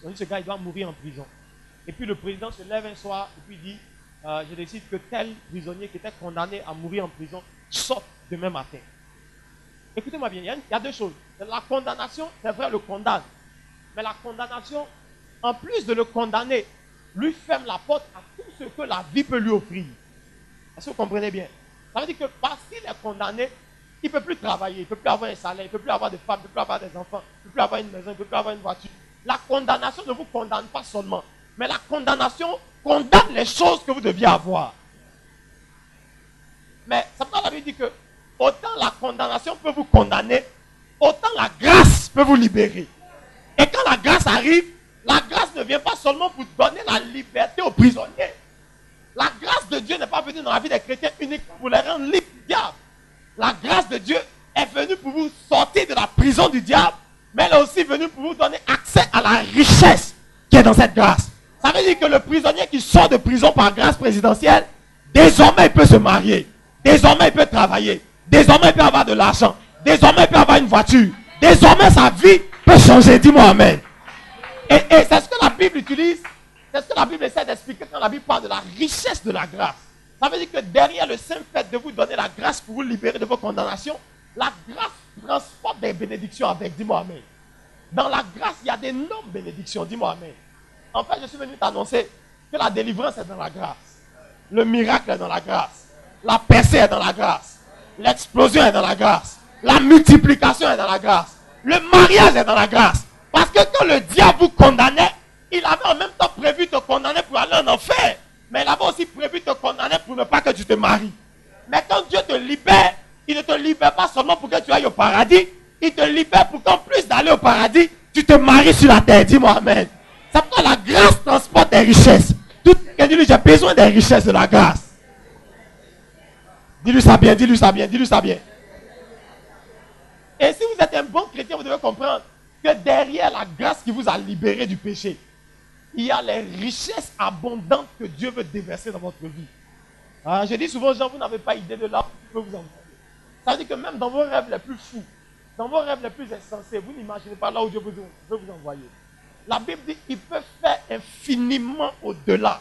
On dit ce gars, il doit mourir en prison. Et puis le président se lève un soir et puis dit, je décide que tel prisonnier qui était condamné à mourir en prison sorte demain matin. Écoutez-moi bien, il y a deux choses. La condamnation, c'est vrai, le condamne. Mais la condamnation, en plus de le condamner, lui ferme la porte à tout ce que la vie peut lui offrir. Est-ce que vous comprenez bien? Ça veut dire que parce qu'il est condamné, il ne peut plus travailler, il ne peut plus avoir un salaire, il ne peut plus avoir de femmes, il ne peut plus avoir des enfants, il ne peut plus avoir une maison, il ne peut plus avoir une voiture. La condamnation ne vous condamne pas seulement, mais la condamnation condamne les choses que vous deviez avoir. Mais ça veut dire la Bible dit que autant la condamnation peut vous condamner, autant la grâce peut vous libérer. Et quand la grâce arrive, la grâce ne vient pas seulement pour donner la liberté aux prisonniers. La grâce de Dieu n'est pas venue dans la vie des chrétiens uniquement pour les rendre libres du diable. La grâce de Dieu est venue pour vous sortir de la prison du diable, mais elle est aussi venue pour vous donner accès à la richesse qui est dans cette grâce. Ça veut dire que le prisonnier qui sort de prison par grâce présidentielle, désormais il peut se marier. Désormais il peut travailler. Désormais il peut avoir de l'argent. Désormais il peut avoir une voiture. Désormais sa vie peut changer. Dis-moi amen. Et c'est ce que la Bible utilise. C'est ce que la Bible essaie d'expliquer quand la Bible parle de la richesse de la grâce. Ça veut dire que derrière le simple fait de vous donner la grâce pour vous libérer de vos condamnations, la grâce transporte des bénédictions avec. Dis-moi amen. Dans la grâce, il y a d'énormes bénédictions. Dis-moi amen. En fait, je suis venu t'annoncer que la délivrance est dans la grâce. Le miracle est dans la grâce. La percée est dans la grâce. L'explosion est dans la grâce. La multiplication est dans la grâce. Le mariage est dans la grâce. Parce que quand le diable vous condamnait, il avait en même temps prévu te condamner pour aller en enfer. Mais il avait aussi prévu te condamner pour ne pas que tu te maries. Mais quand Dieu te libère, il ne te libère pas seulement pour que tu ailles au paradis. Il te libère pour qu'en plus d'aller au paradis, tu te maries sur la terre. Dis-moi amen. C'est pourquoi la grâce transporte des richesses. Tout quelqu'un dit, j'ai besoin des richesses de la grâce. Dis-lui ça bien, dis-lui ça bien, dis-lui ça bien. Et si vous êtes un bon chrétien, vous devez comprendre que derrière la grâce qui vous a libéré du péché, il y a les richesses abondantes que Dieu veut déverser dans votre vie. Je dis souvent aux gens, vous n'avez pas idée de là où Dieu peut vous envoyer. Ça veut dire que même dans vos rêves les plus fous, dans vos rêves les plus insensés, vous n'imaginez pas là où Dieu veut vous envoyer. La Bible dit qu'il peut faire infiniment au-delà.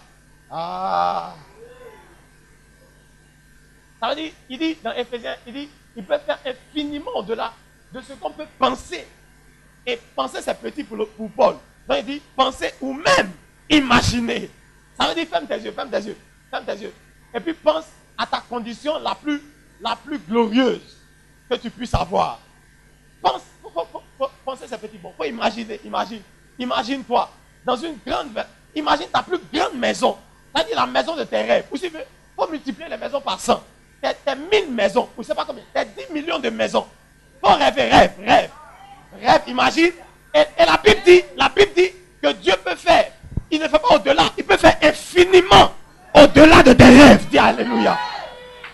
Ça veut dire, il dit dans Éphésiens, il dit, il peut faire infiniment au-delà de ce qu'on peut penser. Et penser, c'est petit pour Paul. Donc il dit, penser ou même imaginer. Ça veut dire, ferme tes yeux, ferme tes yeux, ferme tes yeux. Et puis pense à ta condition la plus glorieuse que tu puisses avoir. Pense, penser, c'est petit. Bon, faut imaginer, imagine-toi dans une grande, imagine ta plus grande maison. C'est-à-dire la maison de tes rêves. Ou si il faut multiplier les maisons par 100. T'as 1000 maisons, ou je ne sais pas combien, t'as 10 millions de maisons. Faut rêver, rêve, imagine. Et la Bible dit que Dieu peut faire. Il ne fait pas au-delà, il peut faire infiniment au-delà de tes rêves. Dis alléluia.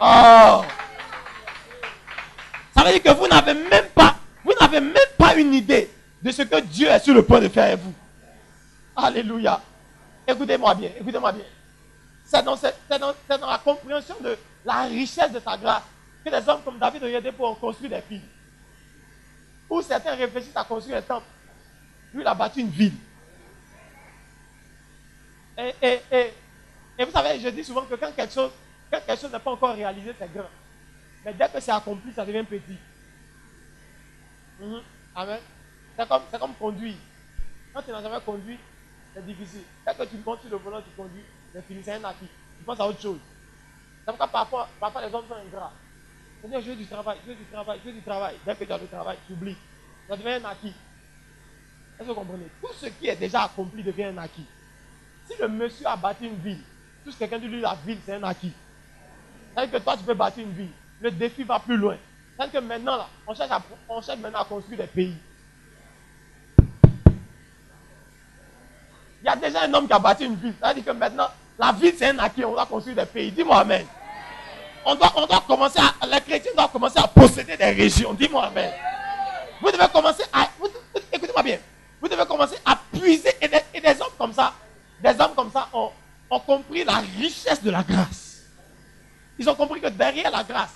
Oh. Ça veut dire que vous n'avez même pas une idée de ce que Dieu est sur le point de faire avec vous. Alléluia. Écoutez-moi bien, écoutez-moi bien. C'est dans la compréhension de la richesse de sa grâce que des hommes comme David ont aidé pour construire des villes. Où certains réfléchissent à construire un temple. Lui, il a bâti une ville. Et vous savez, je dis souvent que quand quelque chose n'est pas encore réalisé, c'est grand. Mais dès que c'est accompli, ça devient petit. Amen. C'est comme conduire. Quand tu n'as jamais conduit, c'est difficile. Dès que tu montes sur le volant, tu conduis, c'est fini, c'est un acquis. Tu penses à autre chose. C'est pourquoi parfois les hommes sont ingrats. C'est-à-dire, je veux du travail. Dès que tu as le travail, tu oublies. Ça devient un acquis. Est-ce que vous comprenez? Tout ce qui est déjà accompli devient un acquis. Si le monsieur a bâti une ville, tout ce que quelqu'un dit lui, la ville, c'est un acquis. C'est-à-dire que toi, tu peux bâtir une ville. Le défi va plus loin. C'est-à-dire que maintenant, là, on cherche maintenant à construire des pays. Il y a déjà un homme qui a bâti une ville. C'est-à-dire que maintenant, la ville, c'est un acquis. On doit construire des pays. Dis-moi amen. Les chrétiens doivent commencer à posséder des régions. Dis-moi amen. Vous devez commencer à... Écoutez-moi bien. Vous devez commencer à puiser. Et des hommes comme ça ont compris la richesse de la grâce. Ils ont compris que derrière la grâce,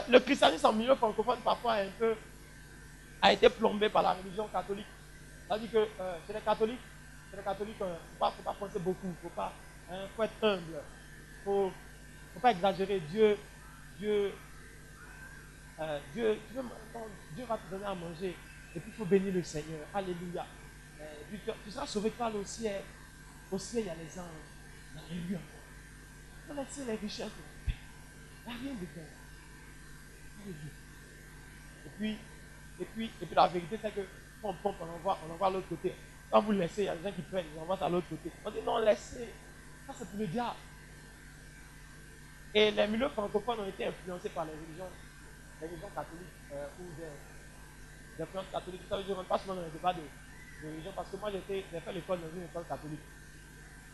le christianisme en milieu francophone parfois a été plombé par la religion catholique. C'est-à-dire que chez les catholiques, il ne faut pas penser beaucoup. Il faut être humble. Il ne faut pas exagérer. Dieu va te donner à manger. Et puis il faut bénir le Seigneur. Alléluia. Et puis tu seras sauvé, tu vas aller au ciel. Au ciel, il y a les anges. Il y a les lieux. On a laissé les richesses. Il n'y a rien de tel. Et puis la vérité, c'est que quand on pompe, on envoie à l'autre côté. Quand vous laissez, il y a des gens qui prennent, ils envoient à l'autre côté. On dit non, laissez. Ça, c'est pour le diable. Et les milieux francophones ont été influencés par les religions catholiques ou des influences catholiques. Ça veut dire, on ne passe pas dans les débats de religion parce que moi, j'ai fait l'école dans une école catholique.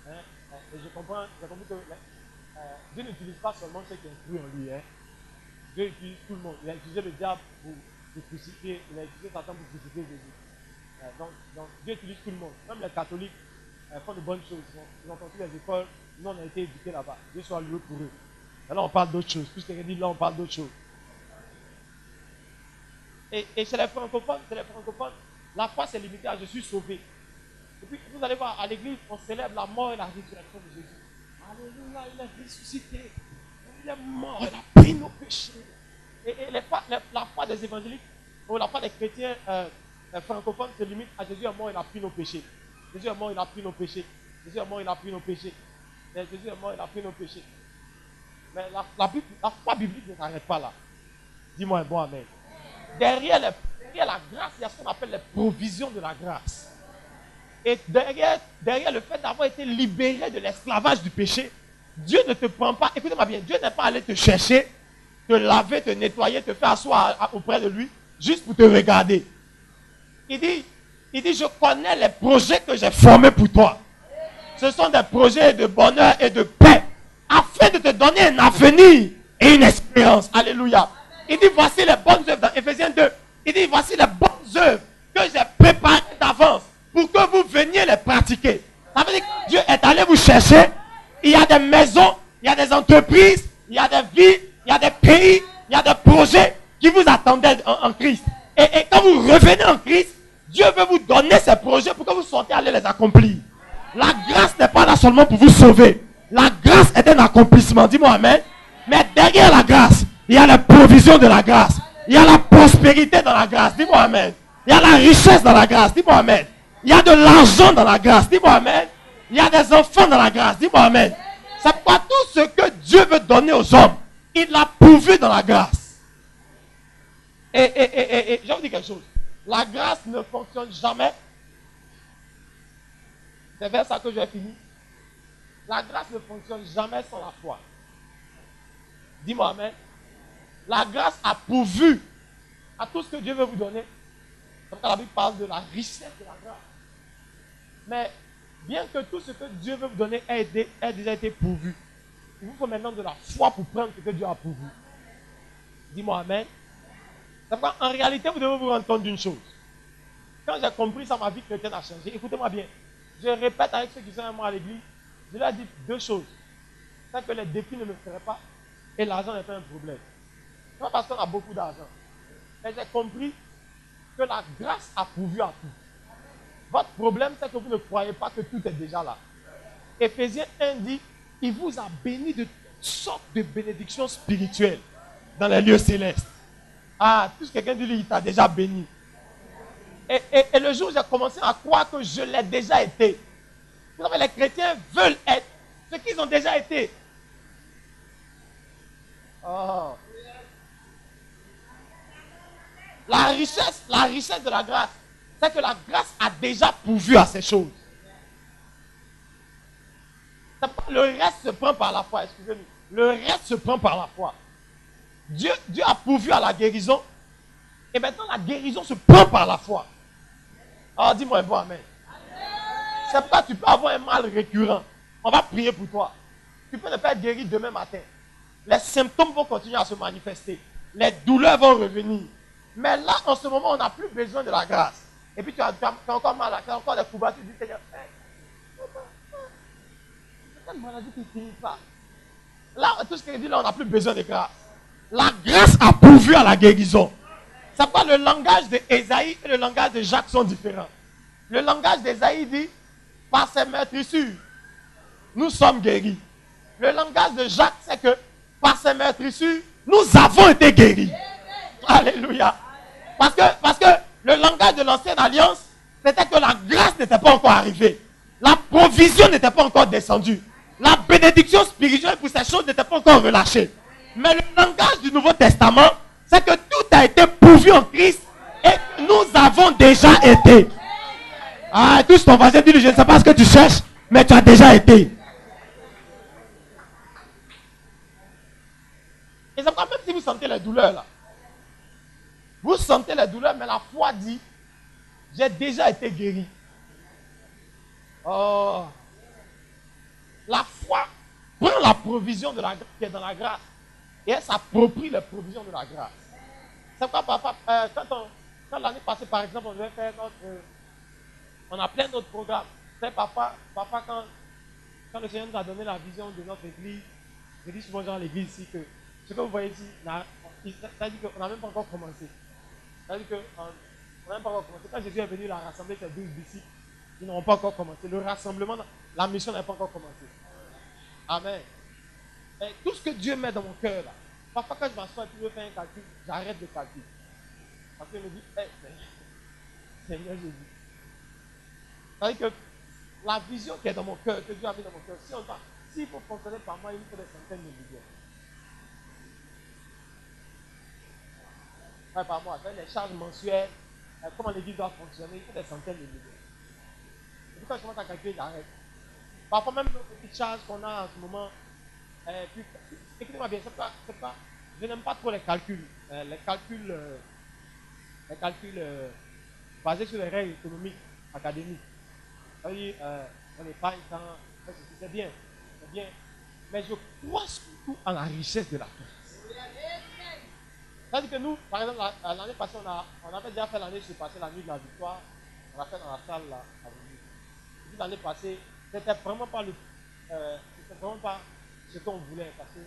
Et j'ai compris que Dieu n'utilise pas seulement ceux qui ont cru en lui. Dieu utilise tout le monde. Il a utilisé le diable pour crucifier, il a utilisé Satan pour crucifier Jésus. Donc Dieu utilise tout le monde. Même les catholiques, Elles font de bonnes choses. Ils ont construit les écoles. Nous, on a été éduqués là-bas. Dieu soit loué pour eux. Alors, on parle d'autre chose. Tout ce qu'elle dit là, on parle d'autre chose. Et chez les francophones, la foi, c'est limité à je suis sauvé. Et puis, vous allez voir, à l'église, on célèbre la mort et la résurrection de Jésus. Alléluia, il est ressuscité. Il est mort, il a pris nos péchés. Et la foi des évangéliques, ou la foi des chrétiens francophones se limite à Jésus est mort, il a pris nos péchés. Jésus est mort, il a pris nos péchés. Jésus est mort, il a pris nos péchés. Mais Jésus est mort, il a pris nos péchés. Mais la foi biblique ne s'arrête pas là. Dis-moi un bon amen. Derrière la grâce, il y a ce qu'on appelle les provisions de la grâce. Et derrière le fait d'avoir été libéré de l'esclavage du péché, Dieu ne te prend pas, écoutez-moi bien, Dieu n'est pas allé te chercher, te laver, te nettoyer, te faire asseoir auprès de lui, juste pour te regarder. Il dit, je connais les projets que j'ai formés pour toi. Ce sont des projets de bonheur et de paix, afin de te donner un avenir et une espérance. Alléluia. Il dit, voici les bonnes œuvres, dans Éphésiens 2, il dit, voici les bonnes œuvres que j'ai préparées d'avance pour que vous veniez les pratiquer. Ça veut dire que Dieu est allé vous chercher. Il y a des maisons, il y a des entreprises, il y a des villes, il y a des pays, il y a des projets qui vous attendaient en Christ. Et quand vous revenez en Christ, Dieu veut vous donner ces projets pour que vous sortiez aller les accomplir. La grâce n'est pas là seulement pour vous sauver. La grâce est un accomplissement. Dis-moi amen. Mais derrière la grâce, il y a la provision de la grâce. Il y a la prospérité dans la grâce. Dis-moi amen. Il y a la richesse dans la grâce. Dis-moi amen. Il y a de l'argent dans la grâce. Dis-moi amen. Il y a des enfants dans la grâce. Dis-moi amen. C'est pourquoi tout ce que Dieu veut donner aux hommes, il l'a pourvu dans la grâce. Et je vais vous dire quelque chose. La grâce ne fonctionne jamais. C'est vers ça que je vais finir. La grâce ne fonctionne jamais sans la foi. Dis-moi amen. La grâce a pourvu à tout ce que Dieu veut vous donner. Comme quand la Bible parle de la richesse de la grâce. Mais bien que tout ce que Dieu veut vous donner ait déjà été pourvu, il vous faut maintenant de la foi pour prendre ce que Dieu a pourvu. Dis-moi amen. C'est pourquoi en réalité, vous devez vous rendre compte d'une chose. Quand j'ai compris ça, ma vie chrétienne a changé. Écoutez-moi bien. Je répète avec ceux qui sont avec moi à l'église. Je leur ai dit deux choses. C'est que les défis ne me feraient pas et l'argent n'est pas un problème. Pas parce qu'on a beaucoup d'argent. Mais j'ai compris que la grâce a pourvu à tout. Votre problème, c'est que vous ne croyez pas que tout est déjà là. Éphésiens 1 dit, il vous a béni de toutes sortes de bénédictions spirituelles dans les lieux célestes. Ah, tout ce que quelqu'un dit, il t'a déjà béni. Et le jour où j'ai commencé à croire que je l'ai déjà été. Vous savez, les chrétiens veulent être ce qu'ils ont déjà été. Oh. La richesse de la grâce, c'est que la grâce a déjà pourvu à ces choses. Le reste se prend par la foi, excusez-moi. Le reste se prend par la foi. Dieu a pourvu à la guérison. Et maintenant, la guérison se prend par la foi. Alors, dis-moi un bon amen. C'est pourquoi tu peux avoir un mal récurrent. On va prier pour toi. Tu peux ne pas être guéri demain matin. Les symptômes vont continuer à se manifester. Les douleurs vont revenir. Mais là, en ce moment, on n'a plus besoin de la grâce. Et puis tu as encore mal, tu as encore des courbatures. Tu dis, Seigneur, c'est une maladie qui ne finit pas. Là, tout ce qu'il dit là, on n'a plus besoin de grâce. La grâce a pourvu à la guérison. C'est pourquoi le langage d'Ésaïe et le langage de Jacques sont différents. Le langage d'Ésaïe dit, par ses meurtrissures, nous sommes guéris. Le langage de Jacques, c'est que par ses meurtrissures, nous avons été guéris. Alléluia. Parce que le langage de l'ancienne alliance, c'était que la grâce n'était pas encore arrivée. La provision n'était pas encore descendue. La bénédiction spirituelle pour ces choses n'était pas encore relâchée. Mais le langage du Nouveau Testament, c'est que tout a été pourvu en Christ et nous avons déjà été. Ah, tous ton voisin dit, je ne sais pas ce que tu cherches, mais tu as déjà été. Et c'est pourquoi même si vous sentez les douleurs là, vous sentez les douleurs, mais la foi dit, j'ai déjà été guéri. Oh. La foi prend la provision de la grâce qui est dans la grâce et elle s'approprie les provisions de la grâce. C'est pourquoi papa, quand l'année passée, par exemple, on devait faire on a plein d'autres programmes. Papa, quand le Seigneur nous a donné la vision de notre église, je dis souvent dans l'église ici que ce que vous voyez ici, ça dit qu'on n'a même pas encore commencé. Ça dit qu'on n'a même pas encore commencé. Quand Jésus est venu, il a rassemblé ses 12 disciples. Ils n'ont pas encore commencé. Le rassemblement, la mission n'a pas encore commencé. Amen. Et tout ce que Dieu met dans mon cœur, là, parfois quand je m'assois et que je veux faire un calcul, j'arrête de calculer. Parce qu'il me dit, hey, Seigneur Jésus. C'est-à-dire que la vision qui est dans mon cœur, que Dieu a mis dans mon cœur, s'il faut fonctionner par moi, il faut des centaines de millions. Ouais, par mois, les charges mensuelles, comment l'église doit fonctionner, il faut des centaines de millions. Et puis quand je commence à calculer, j'arrête. Parfois même nos petites charges qu'on a en ce moment, écoutez-moi bien, je n'aime pas trop les calculs. Les calculs basés sur les règles économiques, académiques. C'est-à-dire, on épargne tant, c'est bien, c'est bien. Mais je crois surtout en la richesse de la grâce. C'est-à-dire que nous, par exemple, l'année passée, on avait déjà fait l'année passée, la nuit de la victoire. On l'a fait dans la salle là, à Venise. L'année passée, c'était vraiment pas ce qu'on voulait, parce que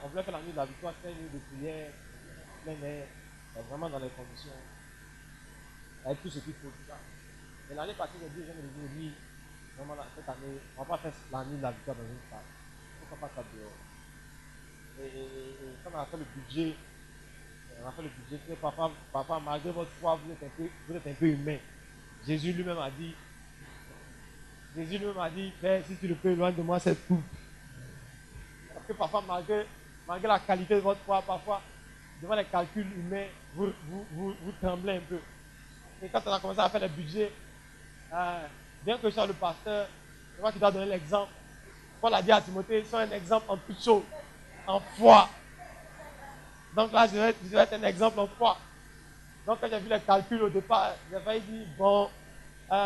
on voulait faire la nuit de la victoire, c'était une nuit de prière, plein air, vraiment dans les conditions, avec tout ce qu'il faut, tout ça. Et l'année passée, j'ai dit, oui, vraiment cette année, on ne va pas faire la nuit de la victoire dans une salle. Il ne faut pas faire ça dehors. Et quand on a fait le budget, papa, malgré votre foi, vous êtes un peu humain. Jésus lui-même a dit, Père, si tu le peux, loin de moi cette coupe. Parce que parfois, malgré la qualité de votre foi, parfois, devant les calculs humains, vous tremblez un peu. Et quand on a commencé à faire le budget, bien que je sois le pasteur, c'est moi qui dois donner l'exemple. Paul a dit à Timothée, sois un exemple en toutes choses, en foi. Donc là, je vais être un exemple en foi. Donc quand j'ai vu les calculs au départ, j'ai failli dire, bon,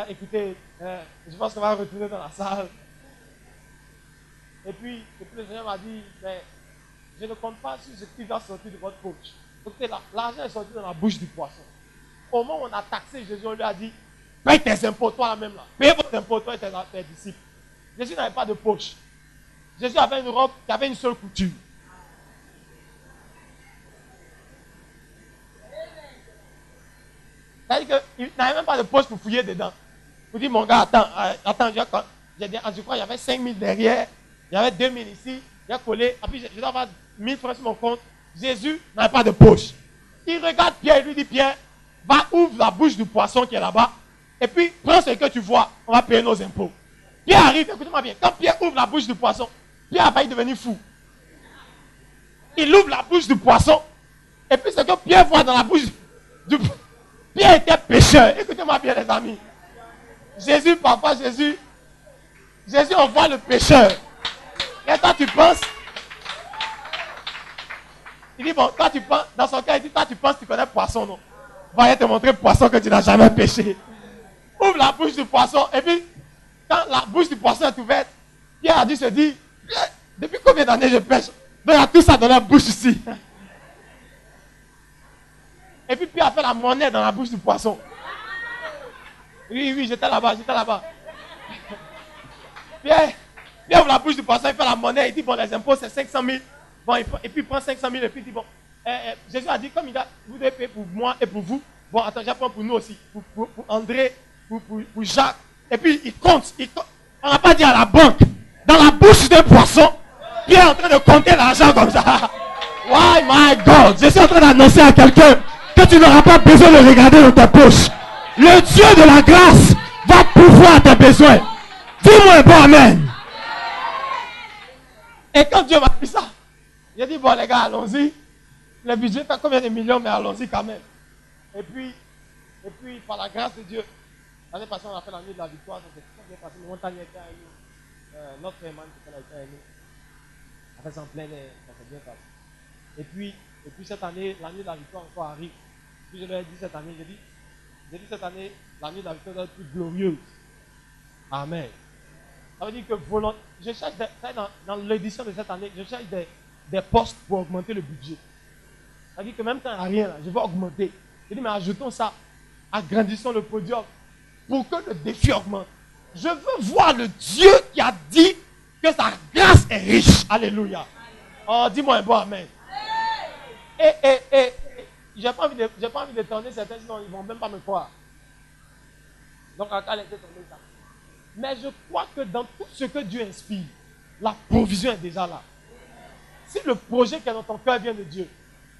écoutez, je pense qu'on va retourner dans la salle. Et puis le Seigneur m'a dit, mais je ne compte pas sur ce qui va sortir de votre poche. Écoutez, l'argent est sorti dans la bouche du poisson. Au moment où on a taxé Jésus, on lui a dit, paye tes impôts, toi là même là. Paye vos impôts, toi et tes disciples. Jésus n'avait pas de poche. Jésus avait une robe qui avait une seule couture. C'est-à-dire qu'il n'avait même pas de poche pour fouiller dedans. Vous dites, mon gars, attends, je crois qu'il y avait 5 000 derrière, il y avait 2 000 ici, il a collé, et puis je dois avoir 1 000 francs sur mon compte. Jésus n'avait pas de poche. Il regarde Pierre et lui dit, Pierre, va ouvre la bouche du poisson qui est là-bas, et puis prends ce que tu vois, on va payer nos impôts. Pierre arrive, écoutez-moi bien, quand Pierre ouvre la bouche du poisson, Pierre a failli devenir fou. Il ouvre la bouche du poisson, et puis ce que Pierre voit dans la bouche du poisson, Pierre était pécheur. Écoutez-moi bien les amis. Jésus, envoie le pécheur. Et toi tu penses, il dit, bon, toi tu penses, dans son cas, il dit, toi tu penses que tu connais poisson, non? Va te montrer poisson que tu n'as jamais pêché. Ouvre la bouche du poisson, et puis, quand la bouche du poisson est ouverte, Pierre a dû se dire, depuis combien d'années je pêche? Donc il y a tout ça dans la bouche ici. Et puis Pierre a fait la monnaie dans la bouche du poisson. Oui, j'étais là-bas. Pierre ouvre la bouche du poisson, il fait la monnaie, il dit, bon, les impôts c'est 500 000. Bon, et puis il prend 500 000 et puis il dit, bon, Jésus a dit, comme vous devez payer pour moi et pour vous, bon, attends, j'apprends pour nous aussi, pour André, pour Jacques. Et puis il compte. On n'a pas dit à la banque, dans la bouche d'un poisson, Pierre est en train de compter l'argent comme ça. Why my God? Je suis en train d'annoncer à quelqu'un que tu n'auras pas besoin de regarder dans ta poche. Le Dieu de la grâce va pouvoir tes besoins. Dis-moi un bon amen. Et quand Dieu m'a dit ça, j'ai dit, bon les gars, allons-y. Le budget fait combien de millions, mais allons-y quand même. Et puis, par la grâce de Dieu, l'année passée, on a fait la nuit de la victoire. Ça s'est très bien passé. Le montagne était à nous. Notre frère Man qui était là, à nous. On a fait ça en plein air. Ça s'est bien passé. Et puis cette année, la nuit de la victoire encore arrive. Puis je leur ai dit cette année, j'ai dit cette année, la nuit de la victoire doit être plus glorieuse. Amen. Ça veut dire que je cherche dans l'édition de cette année, je cherche des postes pour augmenter le budget. Ça veut dire que même quand il n'y a rien, là, je vais augmenter. Je dis, mais ajoutons ça, agrandissons le podium pour que le défi augmente. Je veux voir le Dieu qui a dit que sa grâce est riche. Alléluia. Oh, dis-moi un bon amen. Et j'ai pas envie d'étonner certains, sinon ils ne vont même pas me croire. Donc, elle était tombée ça. Mais je crois que dans tout ce que Dieu inspire, la provision est déjà là. Si le projet qui est dans ton cœur vient de Dieu,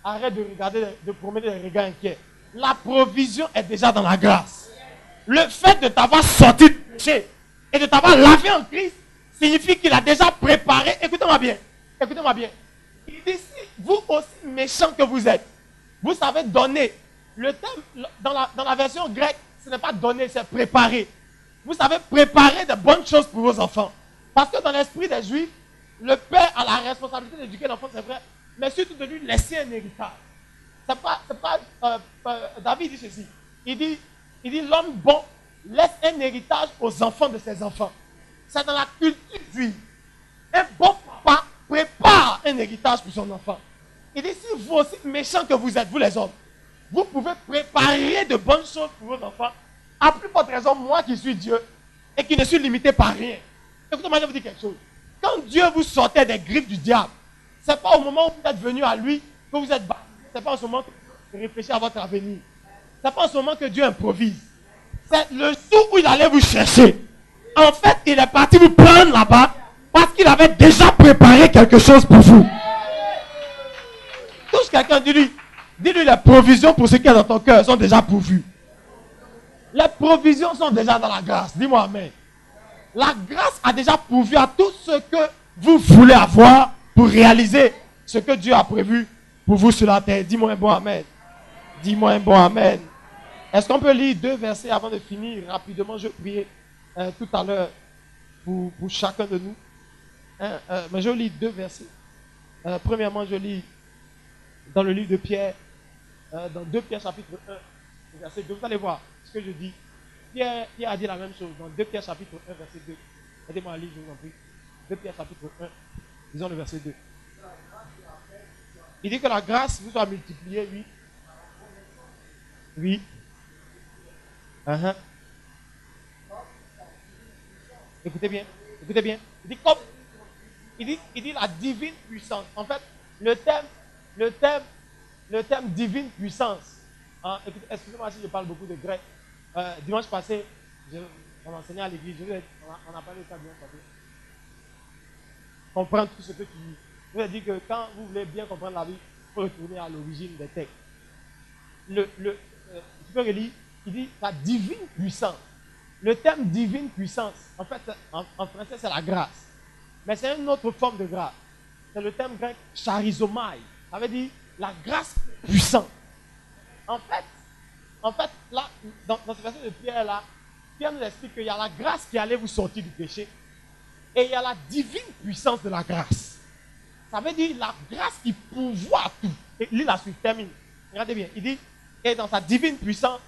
arrête de regarder, de promener des regards inquiets. La provision est déjà dans la grâce. Le fait de t'avoir sorti du péché et de t'avoir lavé en Christ signifie qu'il a déjà préparé. Écoutez-moi bien. Écoutez-moi bien. Il dit, si vous aussi méchants que vous êtes, vous savez donner. Le terme, dans la version grecque, ce n'est pas donner, c'est préparer. Vous savez préparer de bonnes choses pour vos enfants. Parce que dans l'esprit des Juifs, le père a la responsabilité d'éduquer l'enfant, c'est vrai, mais surtout de lui laisser un héritage. David dit ceci. Il dit l'homme bon laisse un héritage aux enfants de ses enfants. C'est dans la culture juive. Un bon papa prépare un héritage pour son enfant. Il dit, si vous aussi méchants que vous êtes, vous les hommes, vous pouvez préparer de bonnes choses pour vos enfants. À plus forte raison, moi qui suis Dieu et qui ne suis limité par rien. Écoutez-moi, je vais vous dire quelque chose. Quand Dieu vous sortait des griffes du diable, ce n'est pas au moment où vous êtes venu à lui que vous êtes baptisé. Ce n'est pas en ce moment que vous réfléchissez à votre avenir. Ce n'est pas en ce moment que Dieu improvise. C'est le jour où il allait vous chercher. En fait, il est parti vous prendre là-bas parce qu'il avait déjà préparé quelque chose pour vous. Touche quelqu'un, dis-lui les provisions pour ce qui est dans ton cœur sont déjà pourvues. Les provisions sont déjà dans la grâce. Dis-moi amen. La grâce a déjà pourvu à tout ce que vous voulez avoir pour réaliser ce que Dieu a prévu pour vous sur la terre. Dis-moi un bon amen. Dis-moi un bon amen. Est-ce qu'on peut lire 2 versets avant de finir rapidement? Je priais tout à l'heure pour chacun de nous. Mais je lis 2 versets. Premièrement, je lis dans le livre de Pierre, dans 2 Pierre chapitre 1, verset 2. Vous allez voir ce que je dis. Pierre a dit la même chose dans 2 Pierre chapitre 1, verset 2. Aidez-moi à lire, je vous en prie. 2 Pierre chapitre 1, disons le verset 2. Il dit que la grâce vous soit multipliée, oui. Oui. Écoutez bien. Écoutez bien. Il dit comme. Il dit la divine puissance. En fait, le terme divine puissance. Hein, excusez-moi si je parle beaucoup de grec. Dimanche passé, on enseignait à l'église. On a parlé de ça bien passé. Comprendre tout ce que tu dis. Je vous ai dit que quand vous voulez bien comprendre la vie, il faut retourner à l'origine des textes. Tu peux relire. Il dit la divine puissance. Le terme divine puissance, en fait, en français, c'est la grâce. Mais c'est une autre forme de grâce. C'est le terme grec charizomai. Ça veut dire la grâce puissante. En fait, là, dans ce verset de Pierre, là, Pierre nous explique qu'il y a la grâce qui allait vous sortir du péché. Et il y a la divine puissance de la grâce. Ça veut dire la grâce qui pourvoit tout. Et lis la suite, termine. Regardez bien. Il dit, et dans sa divine puissance,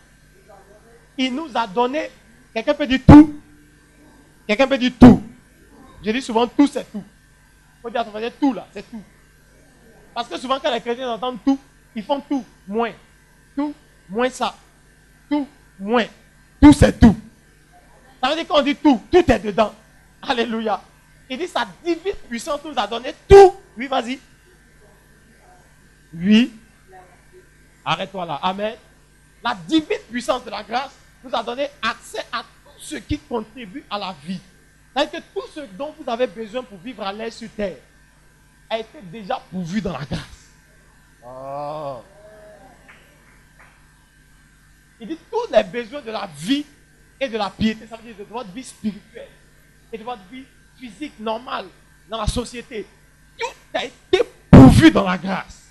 il nous a donné. Quelqu'un peut dire tout. Quelqu'un peut dire tout. Je dis souvent tout, c'est tout. Il faut dire à son frère, tout là, c'est tout. Parce que souvent quand les chrétiens entendent tout, ils font tout, moins. Tout, moins ça. Tout, moins. Tout, c'est tout. Ça veut dire qu'on dit tout, tout est dedans. Alléluia. Il dit sa divine puissance nous a donné tout. Oui, vas-y. Oui. Arrête-toi là. Amen. La divine puissance de la grâce nous a donné accès à tout ce qui contribue à la vie. C'est-à-dire que tout ce dont vous avez besoin pour vivre à l'aise sur terre a été déjà pourvu dans la grâce. Oh. Il dit tous les besoins de la vie et de la piété, ça veut dire de votre vie spirituelle et de votre vie physique normale dans la société. Tout a été pourvu dans la grâce.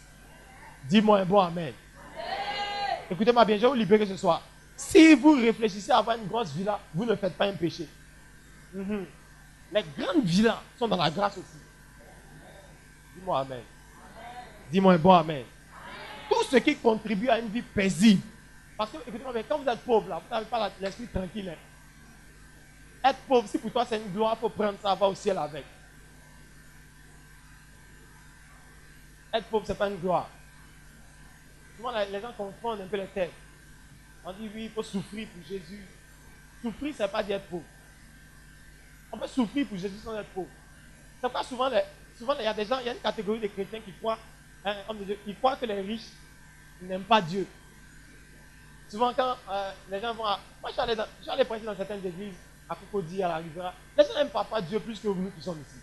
Dis-moi un bon amen. Écoutez-moi bien, je vais vous libérer ce soir. Si vous réfléchissez à avoir une grosse villa, vous ne faites pas un péché. Les grandes villas sont dans la grâce aussi. Dis-moi amen. Dis-moi un bon amen. Tout ce qui contribue à une vie paisible. Parce que, écoutez-moi bien, quand vous êtes pauvre, là, vous n'avez pas l'esprit tranquille. Hein. Être pauvre, si pour toi c'est une gloire, il faut prendre ça, va au ciel avec. Être pauvre, ce n'est pas une gloire. Souvent, les gens confondent un peu les têtes. On dit oui, il faut souffrir pour Jésus. Souffrir, ce n'est pas d'être pauvre. On peut souffrir pour Jésus sans être pauvre. C'est pourquoi souvent, il y a des gens, il y a une catégorie de chrétiens qui croient, hein, ils croient que les riches n'aiment pas Dieu. Souvent quand les gens vont à... Moi je suis allé prêcher dans certaines églises, à Cocody, à la Riviera. Les gens n'aiment pas Dieu plus que nous qui sommes ici.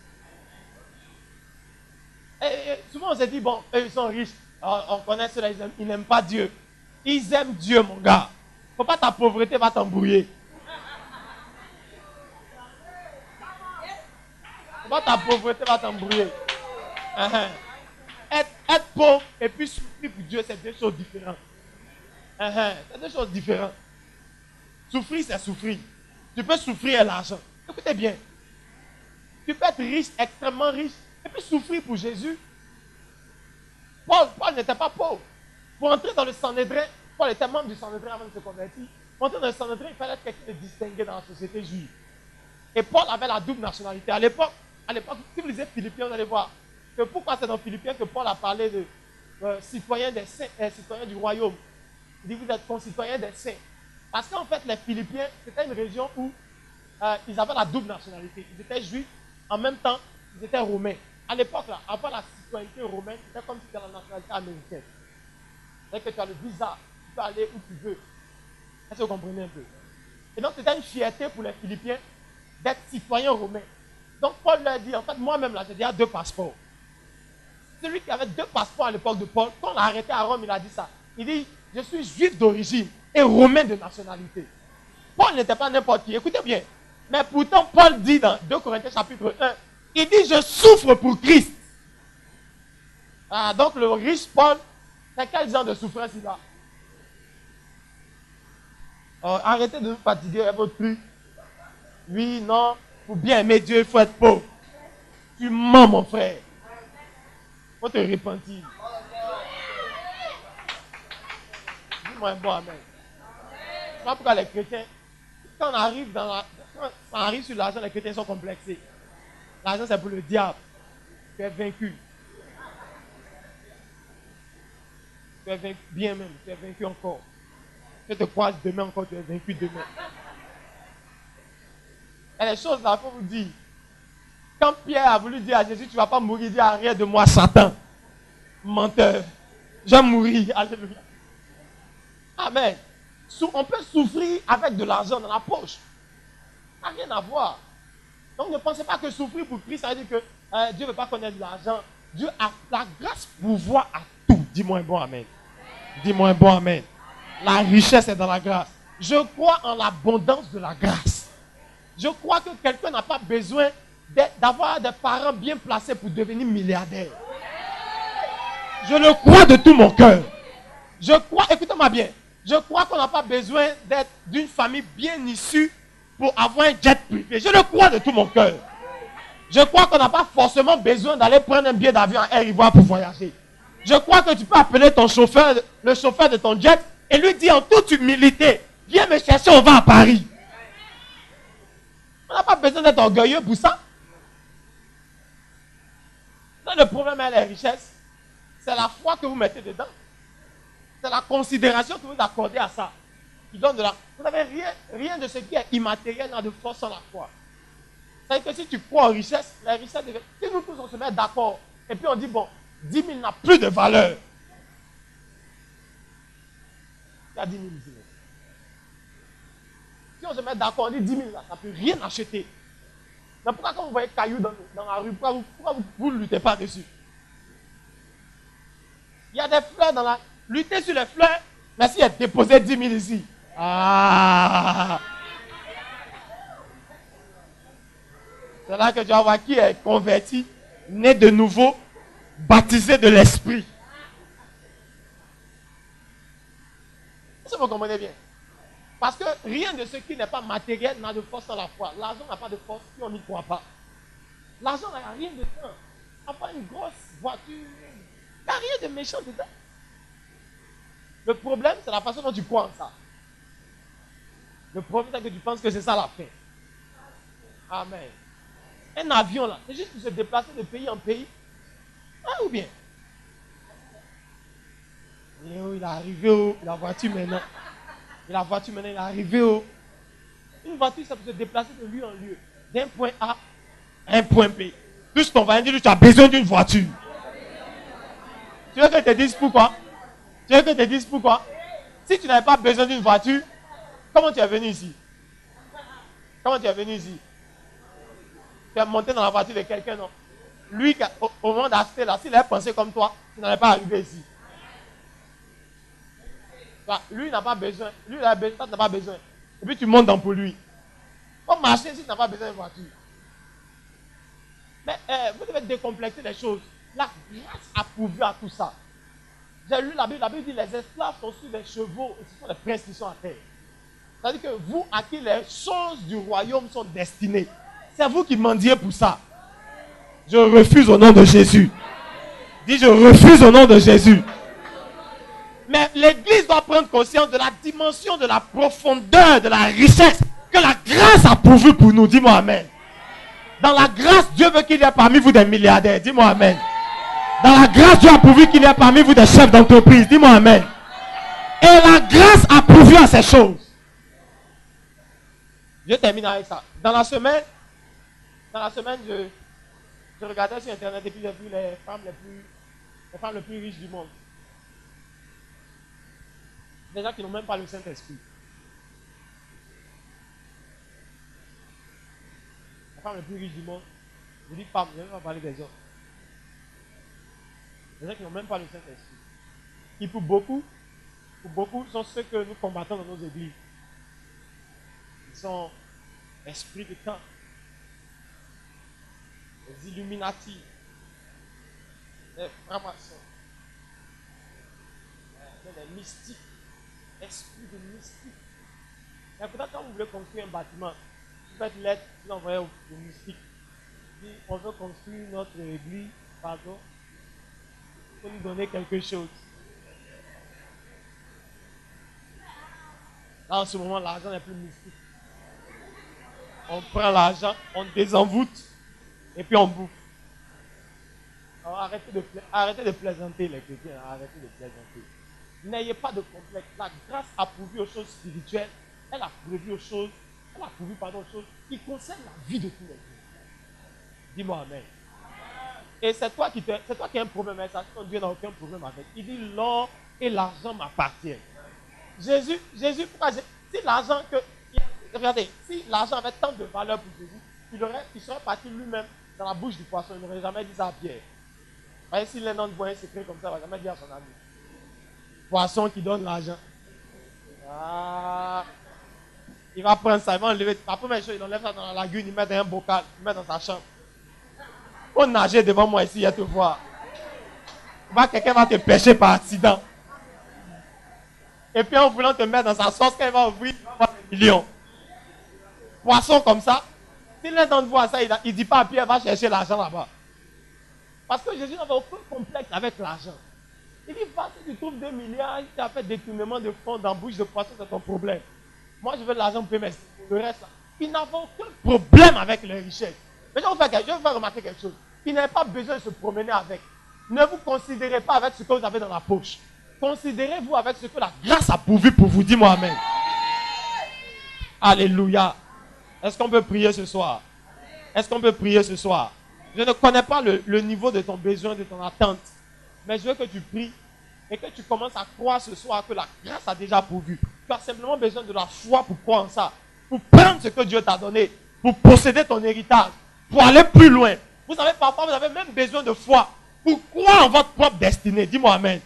Et souvent on se dit, bon, eux ils sont riches, on connaît ceux-là, ils n'aiment pas Dieu. Ils aiment Dieu, mon gars. Faut pas ta pauvreté va t'embrouiller. Faut pas ta pauvreté va t'embrouiller. Être pauvre et puis souffrir pour Dieu, c'est deux choses différentes. C'est deux choses différentes. Souffrir, c'est souffrir. Tu peux souffrir à l'argent. Écoutez bien. Tu peux être riche, extrêmement riche, et puis souffrir pour Jésus. Paul n'était pas pauvre. Pour entrer dans le Sanhédrin, Paul était membre du Sanhédrin avant de se convertir. Pour entrer dans le Sanhédrin, il fallait être quelqu'un de distingué dans la société juive. Et Paul avait la double nationalité. À l'époque, si vous lisez Philippiens, vous allez voir que pourquoi c'est dans Philippiens que Paul a parlé de citoyens des saints, citoyens du royaume. Il dit vous êtes concitoyens des saints. Parce qu'en fait, les Philippiens, c'était une région où ils avaient la double nationalité. Ils étaient juifs, en même temps, ils étaient romains. À l'époque, là, avant la citoyenneté romaine, c'était comme si c'était la nationalité américaine. C'est-à-dire que tu as le visa, tu peux aller où tu veux. Est-ce que vous comprenez un peu? Et donc, c'était une fierté pour les Philippiens d'être citoyens romains. Donc, Paul leur dit, en fait, moi-même, là, j'ai déjà 2 passeports. Celui qui avait 2 passeports à l'époque de Paul, quand on l'a arrêté à Rome, il a dit ça. Il dit, je suis juif d'origine et romain de nationalité. Paul n'était pas n'importe qui, écoutez bien. Mais pourtant, Paul dit dans 2 Corinthiens chapitre 1, il dit, je souffre pour Christ. Ah, donc le riche Paul, c'est quel genre de souffrance il a? Arrêtez de vous fatiguer avec votre truc. Oui, non, pour bien aimer Dieu, il faut être pauvre. Tu mens, mon frère. Il faut te repentir. Dis-moi un bon amen. Je sais pas pourquoi les chrétiens, quand on arrive sur l'argent, les chrétiens sont complexés. L'argent, c'est pour le diable. Tu es vaincu. Tu es vaincu bien même. Tu es vaincu encore. Je te croise demain encore, tu es vaincu demain. Et les choses là, il faut vous dire. Quand Pierre a voulu dire à Jésus, tu ne vas pas mourir, il dit arrête de moi, Satan. Menteur. Je vais mourir. Alléluia. Amen. On peut souffrir avec de l'argent dans la poche. Ça n'a rien à voir. Donc ne pensez pas que souffrir pour Christ, ça veut dire que Dieu ne veut pas connaître l'argent. Dieu a la grâce pour voir à tout. Dis-moi un bon amen. Dis-moi un bon amen. La richesse est dans la grâce. Je crois en l'abondance de la grâce. Je crois que quelqu'un n'a pas besoin d'avoir des parents bien placés pour devenir milliardaire. Je le crois de tout mon cœur. Je crois, écoutez-moi bien, je crois qu'on n'a pas besoin d'être d'une famille bien issue pour avoir un jet privé. Je le crois de tout mon cœur. Je crois qu'on n'a pas forcément besoin d'aller prendre un billet d'avion à Air Ivoire pour voyager. Je crois que tu peux appeler ton chauffeur, le chauffeur de ton jet, et lui dire en toute humilité, viens me chercher, on va à Paris. On n'a pas besoin d'être orgueilleux pour ça. Non, le problème est la richesse. C'est la foi que vous mettez dedans. C'est la considération que vous accordez à ça. Qui donne de la... Vous n'avez rien de ce qui est immatériel n'a de force sans la foi. C'est-à-dire que si tu crois aux richesses, la richesse devient... Si nous tous on se met d'accord, et puis on dit, bon, 10 000 n'a plus de valeur. Il y a 10 000 ici. Si on se met d'accord, on dit 10 000 là, ça ne peut rien acheter. Mais pourquoi quand vous voyez cailloux dans la rue, pourquoi vous ne luttez pas dessus? Il y a des fleurs dans la... Luttez sur les fleurs, mais s'il y a déposé 10 000 ici. Ah! C'est là que tu vas voir qui est converti, né de nouveau, baptisé de l'esprit. Est-ce que vous comprenez bien? Parce que rien de ce qui n'est pas matériel n'a de force sans la foi. L'argent n'a pas de force si on n'y croit pas. L'argent n'a rien dedans. Avoir une grosse voiture, il n'y a rien de méchant dedans. Le problème, c'est la façon dont tu crois en ça. Le problème, c'est que tu penses que c'est ça la fin. Amen. Un avion là, c'est juste pour se déplacer de pays en pays. Ah, ou bien? Et oh, il est arrivé où? La voiture maintenant. Et la voiture maintenant, il est arrivé où? Une voiture, ça peut se déplacer de lieu en lieu. d'un point A à un point B. Plus ton voisin dit, tu as besoin d'une voiture. Tu veux que je te dise pourquoi? Tu veux que je te dise pourquoi? Si tu n'avais pas besoin d'une voiture, comment tu es venu ici? Comment tu es venu ici? Tu es monté dans la voiture de quelqu'un, non? Lui, au moment d'acheter là, s'il avait pensé comme toi, tu n'allais pas arriver ici. Lui, il n'a pas besoin. Lui, il a besoin, toi, tu n'as pas besoin. Et puis tu montes dans pour lui. Faut marcher si tu n'as pas besoin de voiture. Mais vous devez décomplexer les choses. La grâce a pourvu à tout ça. J'ai lu la Bible dit les esclaves sont sur les chevaux et ce sont les princes qui sont à terre. C'est-à-dire que vous, à qui les choses du royaume sont destinées, c'est vous qui mendiez pour ça. Je refuse au nom de Jésus. Dis, je refuse au nom de Jésus. Mais l'église doit prendre conscience de la dimension, de la profondeur, de la richesse que la grâce a pourvu pour nous. Dis-moi amen. Dans la grâce, Dieu veut qu'il y ait parmi vous des milliardaires. Dis-moi amen. Dans la grâce, Dieu a pourvu qu'il y ait parmi vous des chefs d'entreprise. Dis-moi amen. Et la grâce a pourvu à ces choses. Je termine avec ça. Dans la semaine, je regardais sur internet et puis j'ai vu les femmes les plus riches du monde. Des gens qui n'ont même pas le Saint-Esprit. Les femmes les plus riches du monde. Je dis femmes, je ne vais pas parler des hommes. Des gens qui n'ont même pas le Saint-Esprit. Qui pour beaucoup sont ceux que nous combattons dans nos églises. Ils sont esprits de temps. Les Illuminati. Les francs-maçons. Les mystiques. Esprit de mystique. Et pourtant, quand vous voulez construire un bâtiment, vous faites lettre, vous l'envoyez au mystique. Vous dites, on veut construire notre église, pardon, il faut nous donner quelque chose. Là, en ce moment, l'argent n'est plus mystique. On prend l'argent, on désenvoûte, et puis on bouffe. Alors, arrêtez de plaisanter les chrétiens, arrêtez de plaisanter. N'ayez pas de complexe. La grâce a pourvu aux choses spirituelles. Elle a pourvu aux choses qui concernent la vie de tous les jours. Dis-moi amen. Et c'est toi qui as un problème avec ça. Dieu n'a aucun problème avec. Il dit l'or et l'argent m'appartiennent. Jésus, pourquoi si l'argent regardez, si l'argent avait tant de valeur pour Jésus, il serait parti lui-même dans la bouche du poisson. Il n'aurait jamais dit ça à Pierre. Voyez, si l'un d'entre vous a un secret comme ça, il ne va jamais dire à son ami. Poisson qui donne l'argent. Ah, il va prendre ça, il va enlever. La première chose, il enlève ça dans la lagune, il met dans un bocal, il met dans sa chambre. On nager devant moi ici, il va te voir. Quelqu'un va te pêcher par accident. Et puis en voulant te mettre dans sa sauce, quand il va ouvrir, il va avoir des millions. Poisson comme ça, si l'un d'entre vous a ça, il ne dit pas à Pierre, va chercher l'argent là-bas. Parce que Jésus n'avait aucun complexe avec l'argent. Il dit, si tu trouves 2 milliards, il t'a fait détournement de fonds dans la bouche de poisson, c'est ton problème. Moi, je veux de l'argent pour payer le reste. Là. Il n'avait aucun problème avec les richesses. Mais je vais vous faire remarquer quelque chose. Il n'avait pas besoin de se promener avec. Ne vous considérez pas avec ce que vous avez dans la poche. Considérez-vous avec ce que la grâce a pourvu pour vous. Dis-moi amen. Alléluia. Est-ce qu'on peut prier ce soir? Est-ce qu'on peut prier ce soir? Je ne connais pas le niveau de ton besoin, de ton attente. Mais je veux que tu pries et que tu commences à croire ce soir que la grâce a déjà pourvu. Tu as simplement besoin de la foi pour croire en ça. Pour prendre ce que Dieu t'a donné. Pour posséder ton héritage. Pour aller plus loin. Vous savez, parfois, vous avez même besoin de foi. Pour croire en votre propre destinée. Dis-moi amen.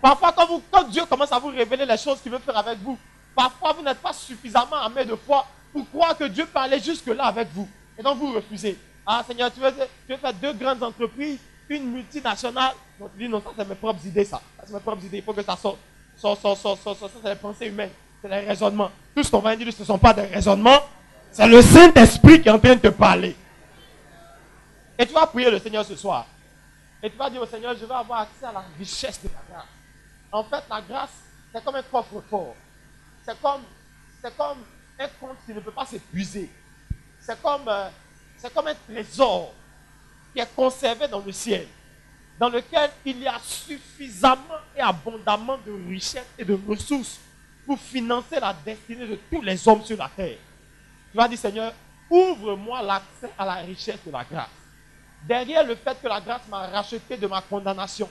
Parfois, quand Dieu commence à vous révéler les choses qu'il veut faire avec vous, parfois, vous n'êtes pas suffisamment armé de foi pour croire que Dieu peut aller jusque-là avec vous. Et donc, vous refusez. Ah, Seigneur, tu veux faire 2 grandes entreprises, une multinationale. Donc, tu dis, non, ça, c'est mes propres idées, ça. Ça, c'est mes propres idées. Il faut que ça sorte. Ça, c'est les pensées humaines. C'est les raisonnements. Tout ce qu'on va dire, ce ne sont pas des raisonnements. C'est le Saint-Esprit qui est en train de te parler. Et tu vas prier le Seigneur ce soir. Et tu vas dire au Seigneur, je vais avoir accès à la richesse de la grâce. En fait, la grâce, c'est comme un coffre-fort. C'est comme un compte qui ne peut pas s'épuiser. C'est comme un trésor qui est conservé dans le ciel, dans lequel il y a suffisamment et abondamment de richesses et de ressources pour financer la destinée de tous les hommes sur la terre. Tu vas dire, Seigneur, ouvre-moi l'accès à la richesse de la grâce. Derrière le fait que la grâce m'a racheté de ma condamnation,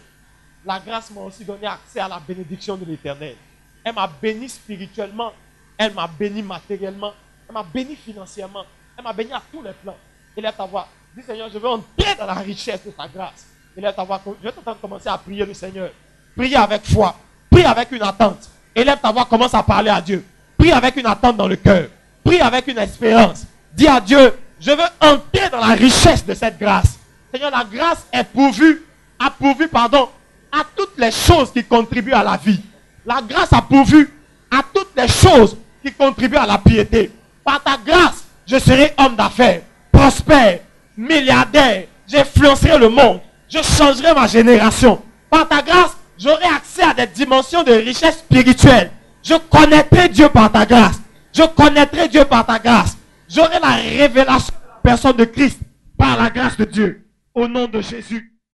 la grâce m'a aussi donné accès à la bénédiction de l'Éternel. Elle m'a béni spirituellement, elle m'a béni matériellement, elle m'a béni financièrement, elle m'a béni à tous les plans. Élève ta voix. Dis Seigneur, je veux entrer dans la richesse de ta grâce. Élève ta voix. Je vais t'entendre commencer à prier le Seigneur. Prie avec foi. Prie avec une attente. Élève ta voix, commence à parler à Dieu. Prie avec une attente dans le cœur. Prie avec une espérance. Dis à Dieu, je veux entrer dans la richesse de cette grâce. Seigneur, la grâce est pourvue, a pourvu, à toutes les choses qui contribuent à la vie. La grâce a pourvu à toutes les choses qui contribuent à la piété. Par ta grâce, je serai homme d'affaires, prospère, milliardaire. J'influencerai le monde. Je changerai ma génération. Par ta grâce, j'aurai accès à des dimensions de richesse spirituelle. Je connaîtrai Dieu par ta grâce. Je connaîtrai Dieu par ta grâce. J'aurai la révélation de la personne de Christ par la grâce de Dieu. Au nom de Jésus.